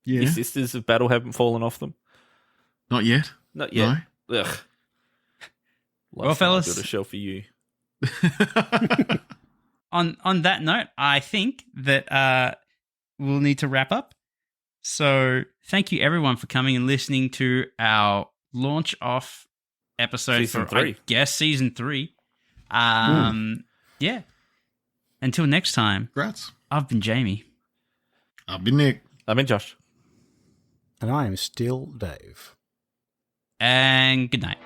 Yeah.
Your sisters of battle haven't fallen off them?
Not yet.
Not yet.
No.
Ugh.
Well, fellas.
I'll build a shelf for you.
On that note, I think that we'll need to wrap up. So thank you, everyone, for coming and listening to our launch off episode
Season
for,
3.
I guess, Season 3. Yeah. Until next time.
Congrats.
I've been Jamie.
I've been Nick.
I'm in Josh.
And I am still Dave.
And good night.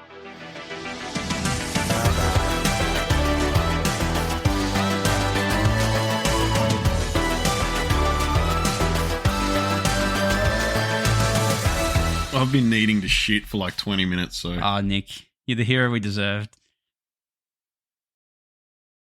I've been needing to shit for like 20 minutes, so.
Oh, Nick, you're the hero we deserved.